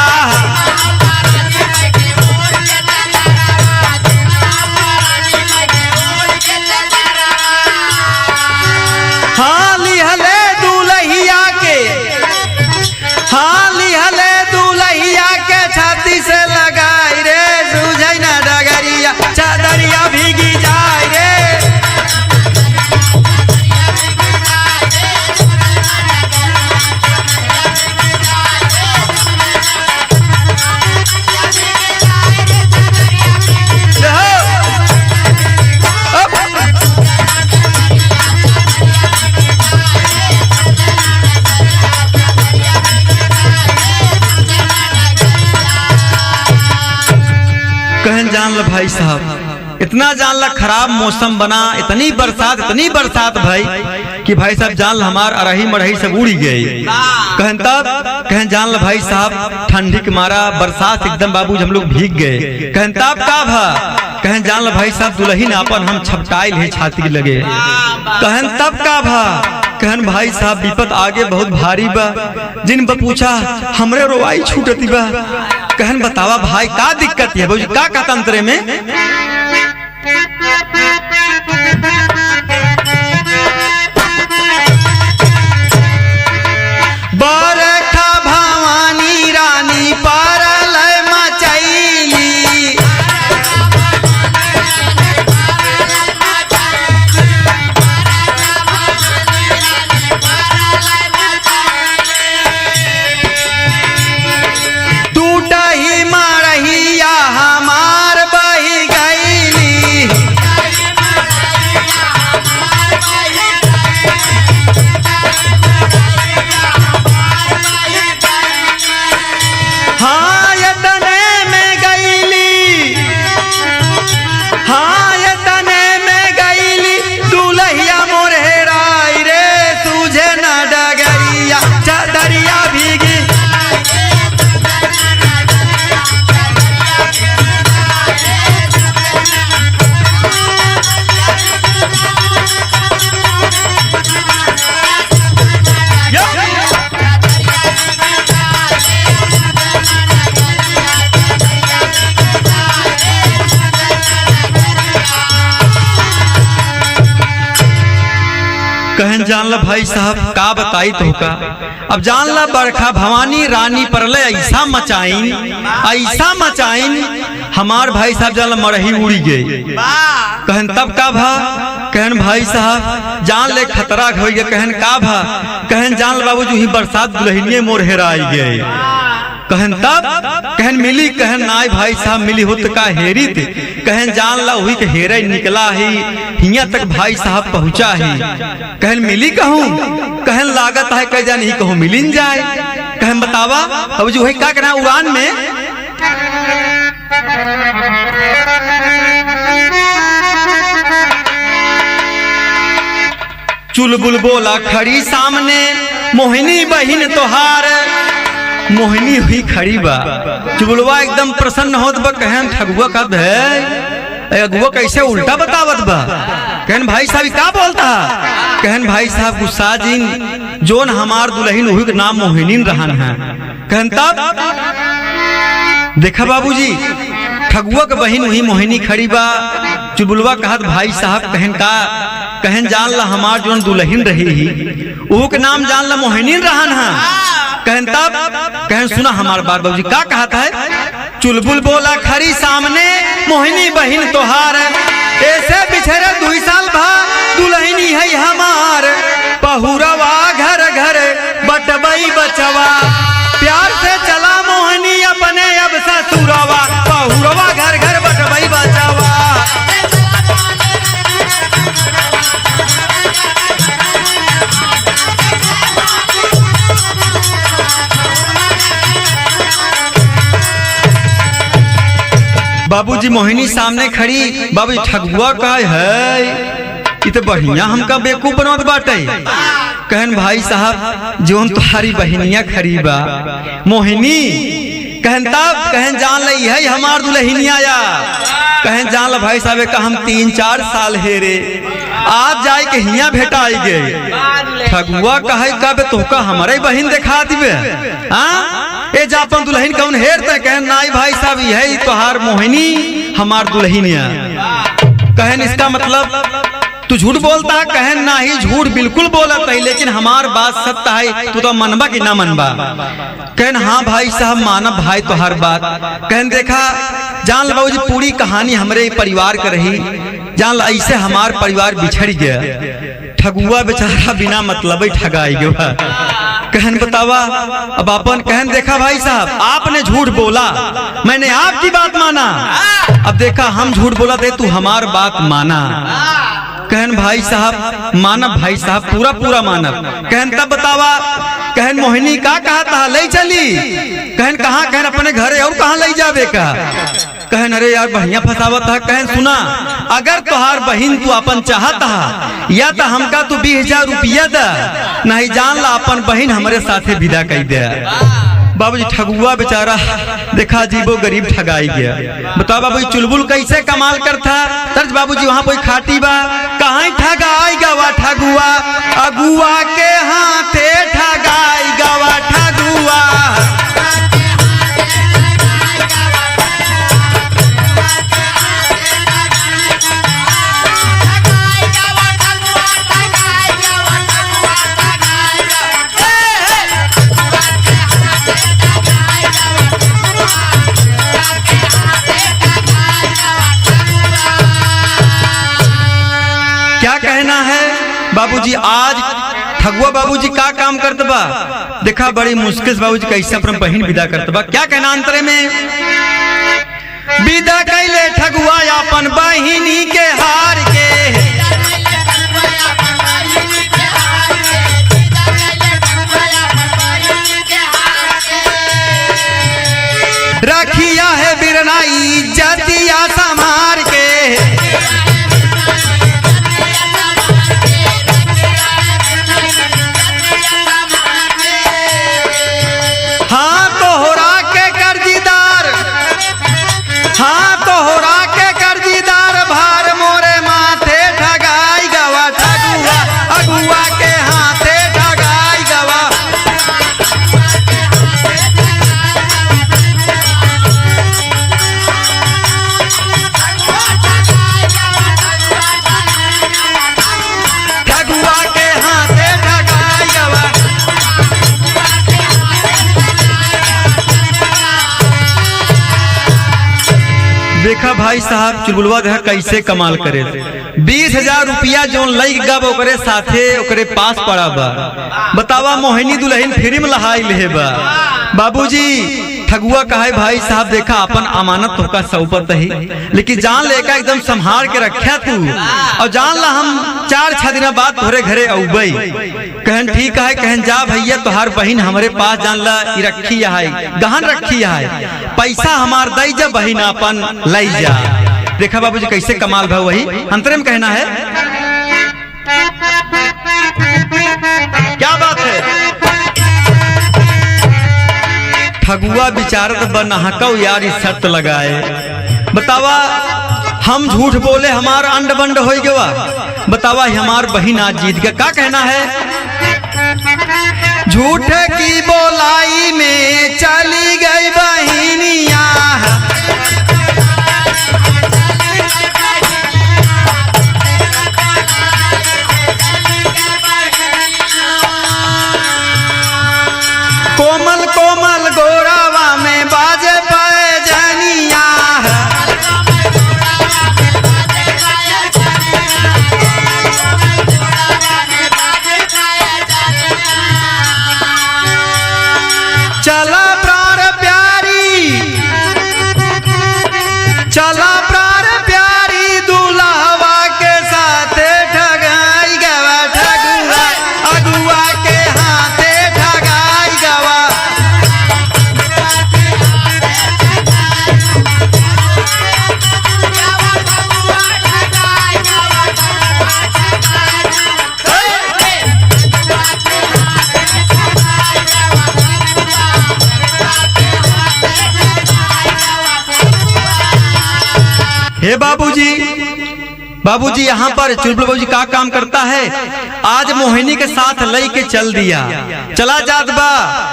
हाँ लिहले दुलहिया के, हाँ लिहले दुलहिया के छाती से लगाई रे सूझई ना डगरिया, चादरिया भीगी जाय रे। कहन जान ला भाई साहब इतना जान ला खराब मौसम बना, इतनी बरसात भाई कि भाई साहब जान ला हमार अरही मरही सब उड़ी गई। कहन तब कहन जान ला भाई साहब ठंडी के मारा बरसात एकदम बाबूजी हम लोग भीग गए। कहन तब का भा, कहन जान ला भाई साहब दुल्हन अपन हम छपटाइल है छाती लगे। कहन तब का भा, कहन भाई साहब विपत आगे बहुत भारी बा, जिन पूछा हमरे रोवाई छूटती बा। कहन बतावा भाई का दिक्कत है बाबूजी का कहता अंतरे में, बरखा भवानी रानी पारल मचैली, टूटही मरहिया हमार बही गई, जान ला भाई साहब का बताई तो का। अब जान ला बरखा भवानी रानी परले ऐसा मचाइन हमार भाई साहब जान ला मरही उड़ी गए। कहन तब का भा, कहन भाई साहब जान ले खतरा हो गया। कहन का भा, कहन जान ला बाबू ही बरसात दुल्हनिए मोर हेराई गए। कहन तब, कहन मिली, कहन नाय भाई साहब मिली हो तो का हेरी थे। कहन जान ला वही के हेरा निकला ही हिया तक भाई साहब पहुंचा ही। कहन मिली कहूं, कहन लागत है कह जान ही कहूं मिलिन जाए। कहन बतावा अब जो है का करना उड़ान में। चुलबुल बोला खड़ी सामने मोहिनी बहिन तोहार। मोहिनी हुई खड़ी बा, चुलबुलवा एकदम प्रसन्न होत बा। कहन ठगुआ का है अगुआ कैसे उल्टा बतावत बा। कहन भाई साहब का बोलता। कहन भाई साहब गुस्सा जिन जोन हमार दुल्हन हुई के नाम मोहिनी रहन है। कहन तब देखा बाबूजी ठगुआ के बहन हुई मोहिनी खड़ी बा। चुलबुलवा कहत भाई साहब कहन का, कहन जान ला हमार जोन दुल्हन रही ही वो के नाम जान ला मोहिनी रहन है। कहन तब, कहन सुना हमार बात बाबूजी का कहता है। चुलबुल बोला खड़ी सामने मोहिनी बहिन तोहार। ऐसे बिछड़े 2 साल भा दुल्हनी है हमार। पहुरवा घर घर बटबई बचवा प्यार से चला मोहिनी अपने अब ससुरवा। पहुरवा घर घर बटबई बचवा। बाबूजी मोहिनी सामने खड़ी। बाबूजी ठगुआ का है ये तो बढ़िया हमका बेवकूफ बनवत बाटे। कहन भाई साहब जोन तुम्हारी बहनिया खड़ी बा मोहिनी। कहन तब, कहन जान लई है हमार दुल्हनिया या। कहन जान ला भाई साहब का हम 3-4 साल हेरे आज जाए के हिया भेटाई गए। ठगुआ कहे कब तोका हमारे बहन दिखा दिबे। ए जापन दुल्हन कौन हेरते। कहन नाई भाई साहब यही तोहार मोहिनी हमार दुल्हनिया। कहन इसका मतलब तू झूठ बोलता है। कहन ना ही झूठ बिल्कुल बोलत है लेकिन हमार बात सत्य है। तू तो मनबा कि ना मनबा। कहन हाँ भाई साहब मानब भाई तो हर बात। कहन देखा जान ला बाबूजी पूरी कहानी हमरे परिवार का रही। जान ला ऐसे हमार परिवार बिछड़ गया। ठगुआ बेचारा बिना मतलब ठगाई गया। कहन बतावा अब अपन। कहन देखा भाई साहब आपने झूठ बोला मैंने आपकी बात माना। अब देखा हम झूठ बोला थे तू हमार बात माना। कहन भाई साहब मानब भाई साहब पूरा पूरा मानब। कहन तब बतावा। कहन मोहिनी का कहा था ले चली। कहन कहाँ। कहन अपने घरे और कहाँ ले जावे का। कहन अरे यार बढ़िया फसावत है। कहन सुना अगर तुहार बहन तू अपन चाहता या तो हमका तू 20,000 रुपया दा नहीं जान ला अपन बहन हमारे साथे विदा कर दे। बाबूजी ठगुआ बेचारा देखा जीवो गरीब ठगाई गया। बताओ बाबूजी चुलबुल कैसे कमाल करता। तर्ज बाबूजी वहां कोई खाटी बा कहाँ ठगाई गवा ठगुआ। अगुआ के हाथे ठगाई गवा ठगुआ। कहना है बाबूजी आज ठगुआ बाबूजी का काम करते बा। देखा बड़ी मुश्किल बाबूजी कैसे अपना बहन विदा करते बा। क्या कहना अंतरे में विदा कैले ठगुआ अपन बहिनी के हार के। रखिया है बिरनाई जतिया संभार के। हाँ तो हो रा के कर्जीदार भार साहब चुलबुलवा देखा कैसे कमाल करे। 20,000 रुपया जो लई गब ओकरे साथे ओकरे पास पड़ा बा। बतावा मोहिनी दुल्हन फ्री में लहाई ले बा। बाबूजी ठगुआ कहे भाई साहब देखा अपन अमानत तो का सौपत ही, लेकिन जान लेका एकदम संभाल के रखा तू, और जान ला हम 4-6 दिन बाद तोहरे घरे औबई। कहन ठीक है, कहन जा भैया तोहार बहन हमारे पास जान ला रखी है, गहन रखी है, पैसा हमार दई जा बहन अपन लई जा। देखा बाबूजी कैसे कमाल भाव, वही अंतरे में कहना है। क्या बात है, ठगुआ विचारत बनहकौ यार शर्त लगाए। बतावा हम झूठ बोले हमार अंड बंड हो गवा। बतावा हमार बहन आज जीत गया। क्या कहना है, झूठ की बोलाई में चली गई बहनिया, कोमल कोमल गोरावा में बाजे पाए जनिया। चला प्राण प्यारी, चला प्राण प्यारी दुल्हवा के साथ ठगाई गवा। ठगुआ अगुआ के हाथे ठगाई गवा। हे बाबूजी, बाबूजी यहाँ पर चुलबुल बाबूजी का काम करता है, आज मोहिनी के साथ लई के चल दिया। चला जात बा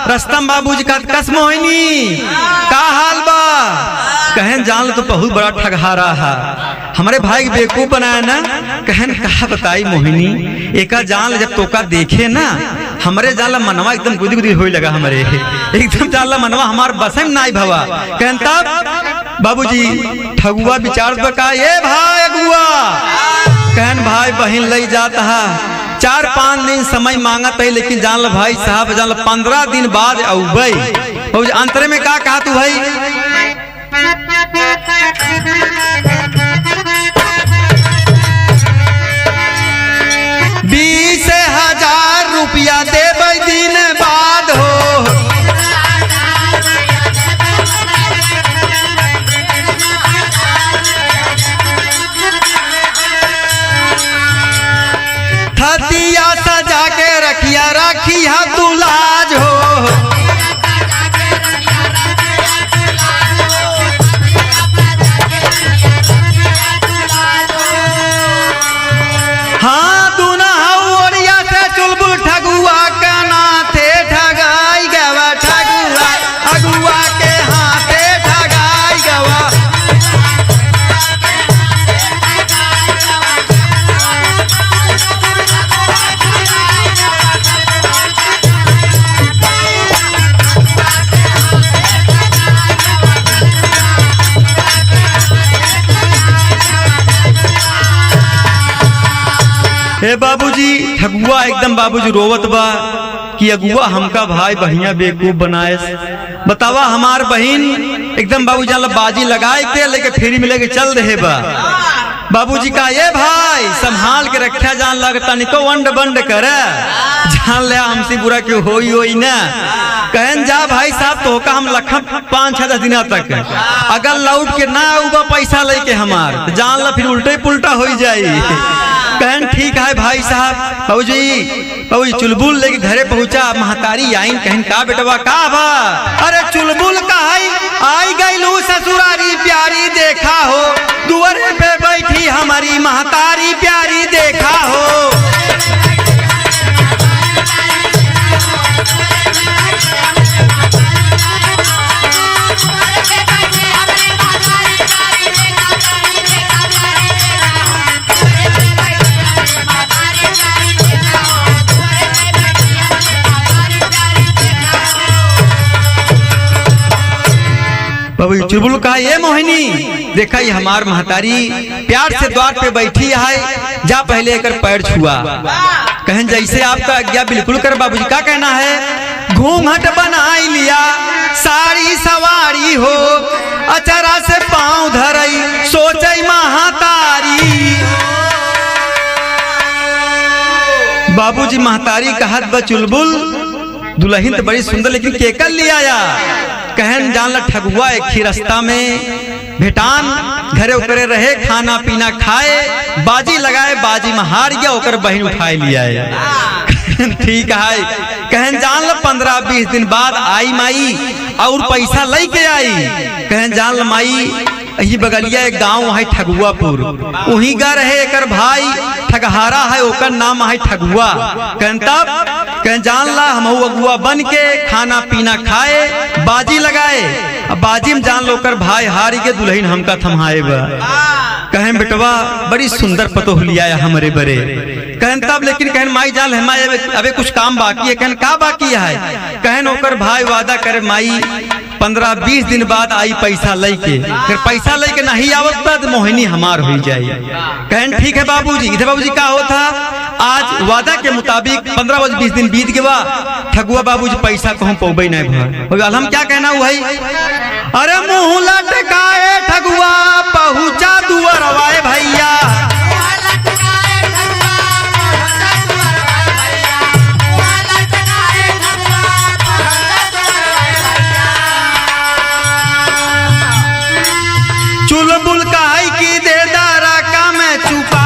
रस्तम बाबूजी का कस मोहिनी का हाल बा। कहन जान तो बहुत बड़ा ठगहारा है, हमारे भाई के बेवकूफ बनाया ना। कहन कहा बताई मोहिनी, एका जान जब तोका देखे ना हमारे जाला मनवा एकदम गुदी गुदी होई लगा। हमारे एकदम जाला मनवा हमार बस में नाई भवा। कहन तब बाबूजी ठगुआ विचार बका, ये भाई अगुआ। कहन भाई बहन लई जाता है, 4-5 दिन समय मांगत है, लेकिन जान लो भाई साहब जान लो 15 दिन बाद औबई। बाबूजी अंतरे में का कहा तू भाई, 20,000 रुपया देबै दिन बाद हो। थतिया सजा के रखिया रखिया तू लाज हो। हाँ दूना ओरिया से चुलबुल ठगुआ का नाथे ठगाई गवा। ठगुआ अगुआ के हाथे ठगाई गवा। हे बाबूजी ठगुआ एकदम बाबूजी रोवत बा कि अगुआ हमका भाई बहिया बेवकूफ बनाए। बतावा हमार बहन एकदम बाबूजी जान बाजी लगाए के लेके फेरी में लेके चल रहे बा। बाबूजी का ये भाई संभाल के रखा, जान लगता निको वंड बंड कर, जान ले हमसे बुरा क्यों होई होई ना। कहन जा भाई साहब तो का हम लखम 5-6 दिन तक, अगर लौट के ना उबा पैसा लेके हमार जान ला फिर उल्टे पुल्टा हो जाई। कहन ठीक है भाई साहब। बाबूजी चुलबुल लेके घरे पहुंचा, महतारी आइन। कहन का बेटवा का बा, अरे चुलबुल का आई गईलू ससुरारी प्यारी देखा हो, दुआरे पे बैठी हमारी महतारी प्यारी देखा हो। बाबू चुलबुल कहा ये मोहिनी देखा ये हमार महतारी प्यार से द्वार पे बैठी है, जा पहले एक पैर छुआ। कहन जैसे आपका आज्ञा बिल्कुल कर बाबूजी। का कहना है? घूंघट बनाई लिया साड़ी सवारी हो, अचरा से पांव धरई सोचई महतारी। बाबूजी महतारी कहत बा चुलबुल दुल्हन तो बड़ी सुंदर लेकिन केकल ले आया। कहन जान ला ठगुआ एक ही रास्ता में भेटान घरे उकरे रहे, खाना पीना खाए, बाजी लगाए, बाजी में हार गया, ओकर बहन उठाए लिया है। ठीक है। कहन जान ला 15-20 दिन बाद आई माई और पैसा लेके आई। कहन जान ला माई यही बगलिया एक गांव है ठगुआपुर, वही गा रहे एकर भाई ठगहारा है, ओकर नाम है ठगुआ। कहन तब कहन जान ला हम अगुआ बन के खाना पीना खाए, बाजी लगाए, अब बाजी में जान लो ओकर भाई हारी के दुल्हन हमका थमाए बा। कहन बेटवा बड़ी सुंदर पतोह लिया है हमरे बरे। कहन तब लेकिन कहन माई जान हमारे अबे कुछ काम बाकी है। कहन का बाकी है? कहन ओकर भाई वादा करे माई 15-20 दिन बाद आई पैसा लेके, फिर पैसा लेके नहीं आवत बाद मोहिनी हमार हो जाए। कहन ठीक है बाबूजी। इधर बाबूजी का होता आज वादा के मुताबिक 15-20 दिन बीत गवा, ठगुआ बाबूजी पैसा कहूँ पौबे नहीं भर। हम क्या कहना हुआ? अरे मुँह लटकाए ठगुआ पहुँचा दुअरवाए भैया। चुलबुल कहाई की दे दारा का मैं चुपा,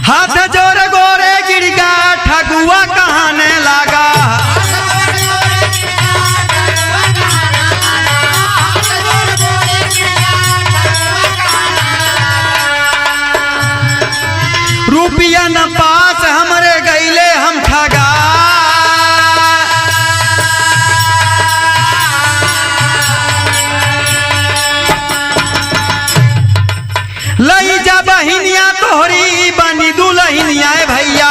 हाथ जोर गोरे गिरगा ठगुआ कहने लगा। रुपया न पास हमरे गईले हम ठगा, लई जा बहिनिया तोहरी बनी दुल्हनिया भैया।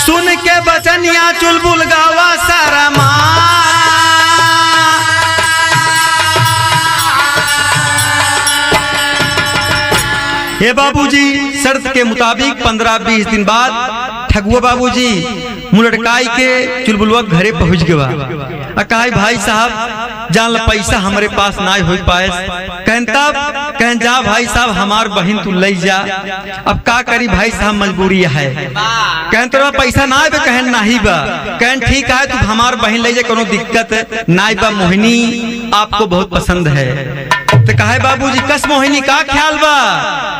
सुन के बचनिया चुलबुल गावा शरमा, हे बाबूजी शर्त के मुताबिक 15-20 दिन बाद ठगुआ बाबूजी मुलटकाई के चुलबुलवा घरे पहुंच गया। कहा भाई साहब जान ला पैसा हमारे पास ना हो पाए। कहन तब कहन जा भाई साहब हमार बहन तू ले जा। अब का करी भाई साहब मजबूरी है। कहन तोरा पैसा ना है? कहन नहीं बा। कहन ठीक है तू हमार बहन ले जा, कोनो दिक्कत ना बा, मोहिनी आपको बहुत पसंद है। तो कहा बाबूजी कस मोहिनी का ख्याल बा?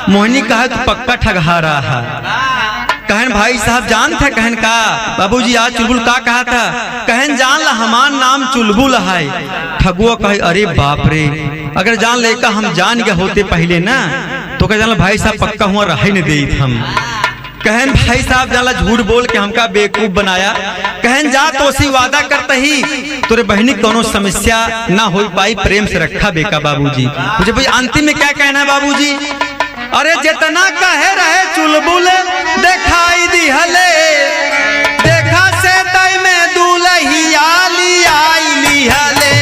मोहिनी कहा तू पक्का ठगहा रहा है। कहन भाई साहब जान था? कहन का बाबूजी आज चुलबुल का कहा था? कहन जान ला हमार नाम चुलबुल है। ठगुआ कहे अरे बाप रे, अगर जान लेका हम जान गए होते पहले ना तो कह जान भाई साहब पक्का हुआ रहे न दे हम। कहन भाई साहब जान ला झूठ बोल के हमका बेवकूफ बनाया। कहन जा तो सी वादा करते ही तोरे बहनी कोनो समस्या ना हो पाई, प्रेम से रखा बेका बाबूजी। मुझे भाई अंतिम में क्या कहना है बाबूजी? अरे जितना कहे रहे चुलबुल दिखाई दिहले, देखा से तई में दुल्हिया लियाई लिहले।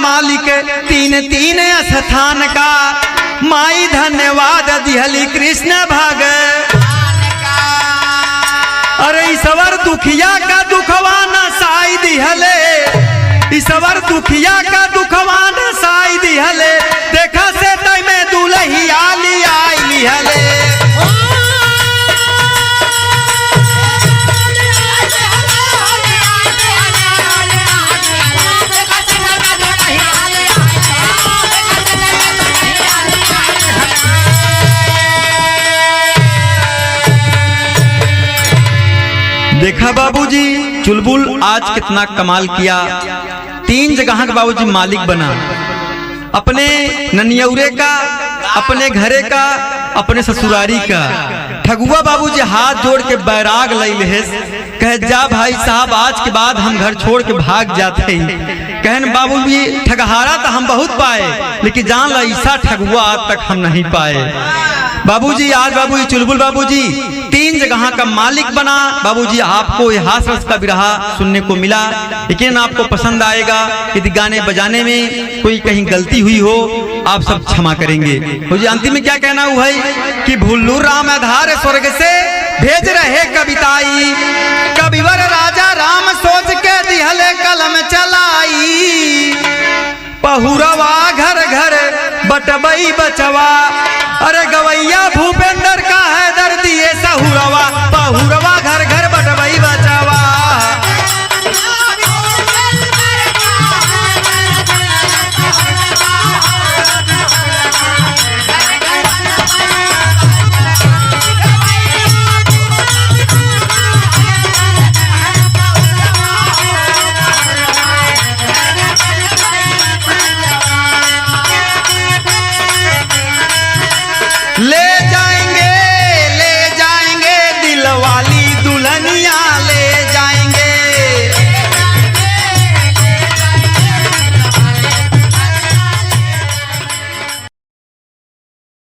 मालिक 3-3 स्थान का, माई धन्यवाद दिहली कृष्ण भाग। अरे ईश्वर दुखिया का दुखवा न साई दिहले, ईश्वर दुखिया का दुखवा न साई दिहले, देखा से तई में दुल्हिया लियाई लिहले। देखा बाबूजी चुलबुल आज कितना कमाल किया। 3 जगह का बाबूजी मालिक बना, अपने ननियौरे का, अपने घरे का, अपने ससुरारी का। ठगुआ बाबूजी हाथ जोड़ के बैराग लैल है, कहे जा भाई साहब आज के बाद हम घर छोड़ के भाग जाते हैं। कहन बाबूजी ठगहारा तो हम बहुत पाए, लेकिन जान ला ऐसा ठगुआ आज तक हम नहीं पाए। बाबूजी आज बाबूजी चुलबुल बाबूजी 3 जगह का मालिक बना। बाबूजी आपको यह हास रस का बिरहा सुनने को मिला, लेकिन आपको पसंद आएगा। यदि गाने बजाने में कोई कहीं गलती हुई हो आप सब क्षमा करेंगे। मुझे अंतिम में क्या कहना हुआ है कि भुल्लू राम आधार स्वर्ग से भेज रहे कविताई, कविवर राजा राम सोच के दिहले कलम चलाई। पहुरवा घर घर बटबई बचवा, अरे गवैया भूपेंद्र का है दर्द ये सहुरवा। पहुरवा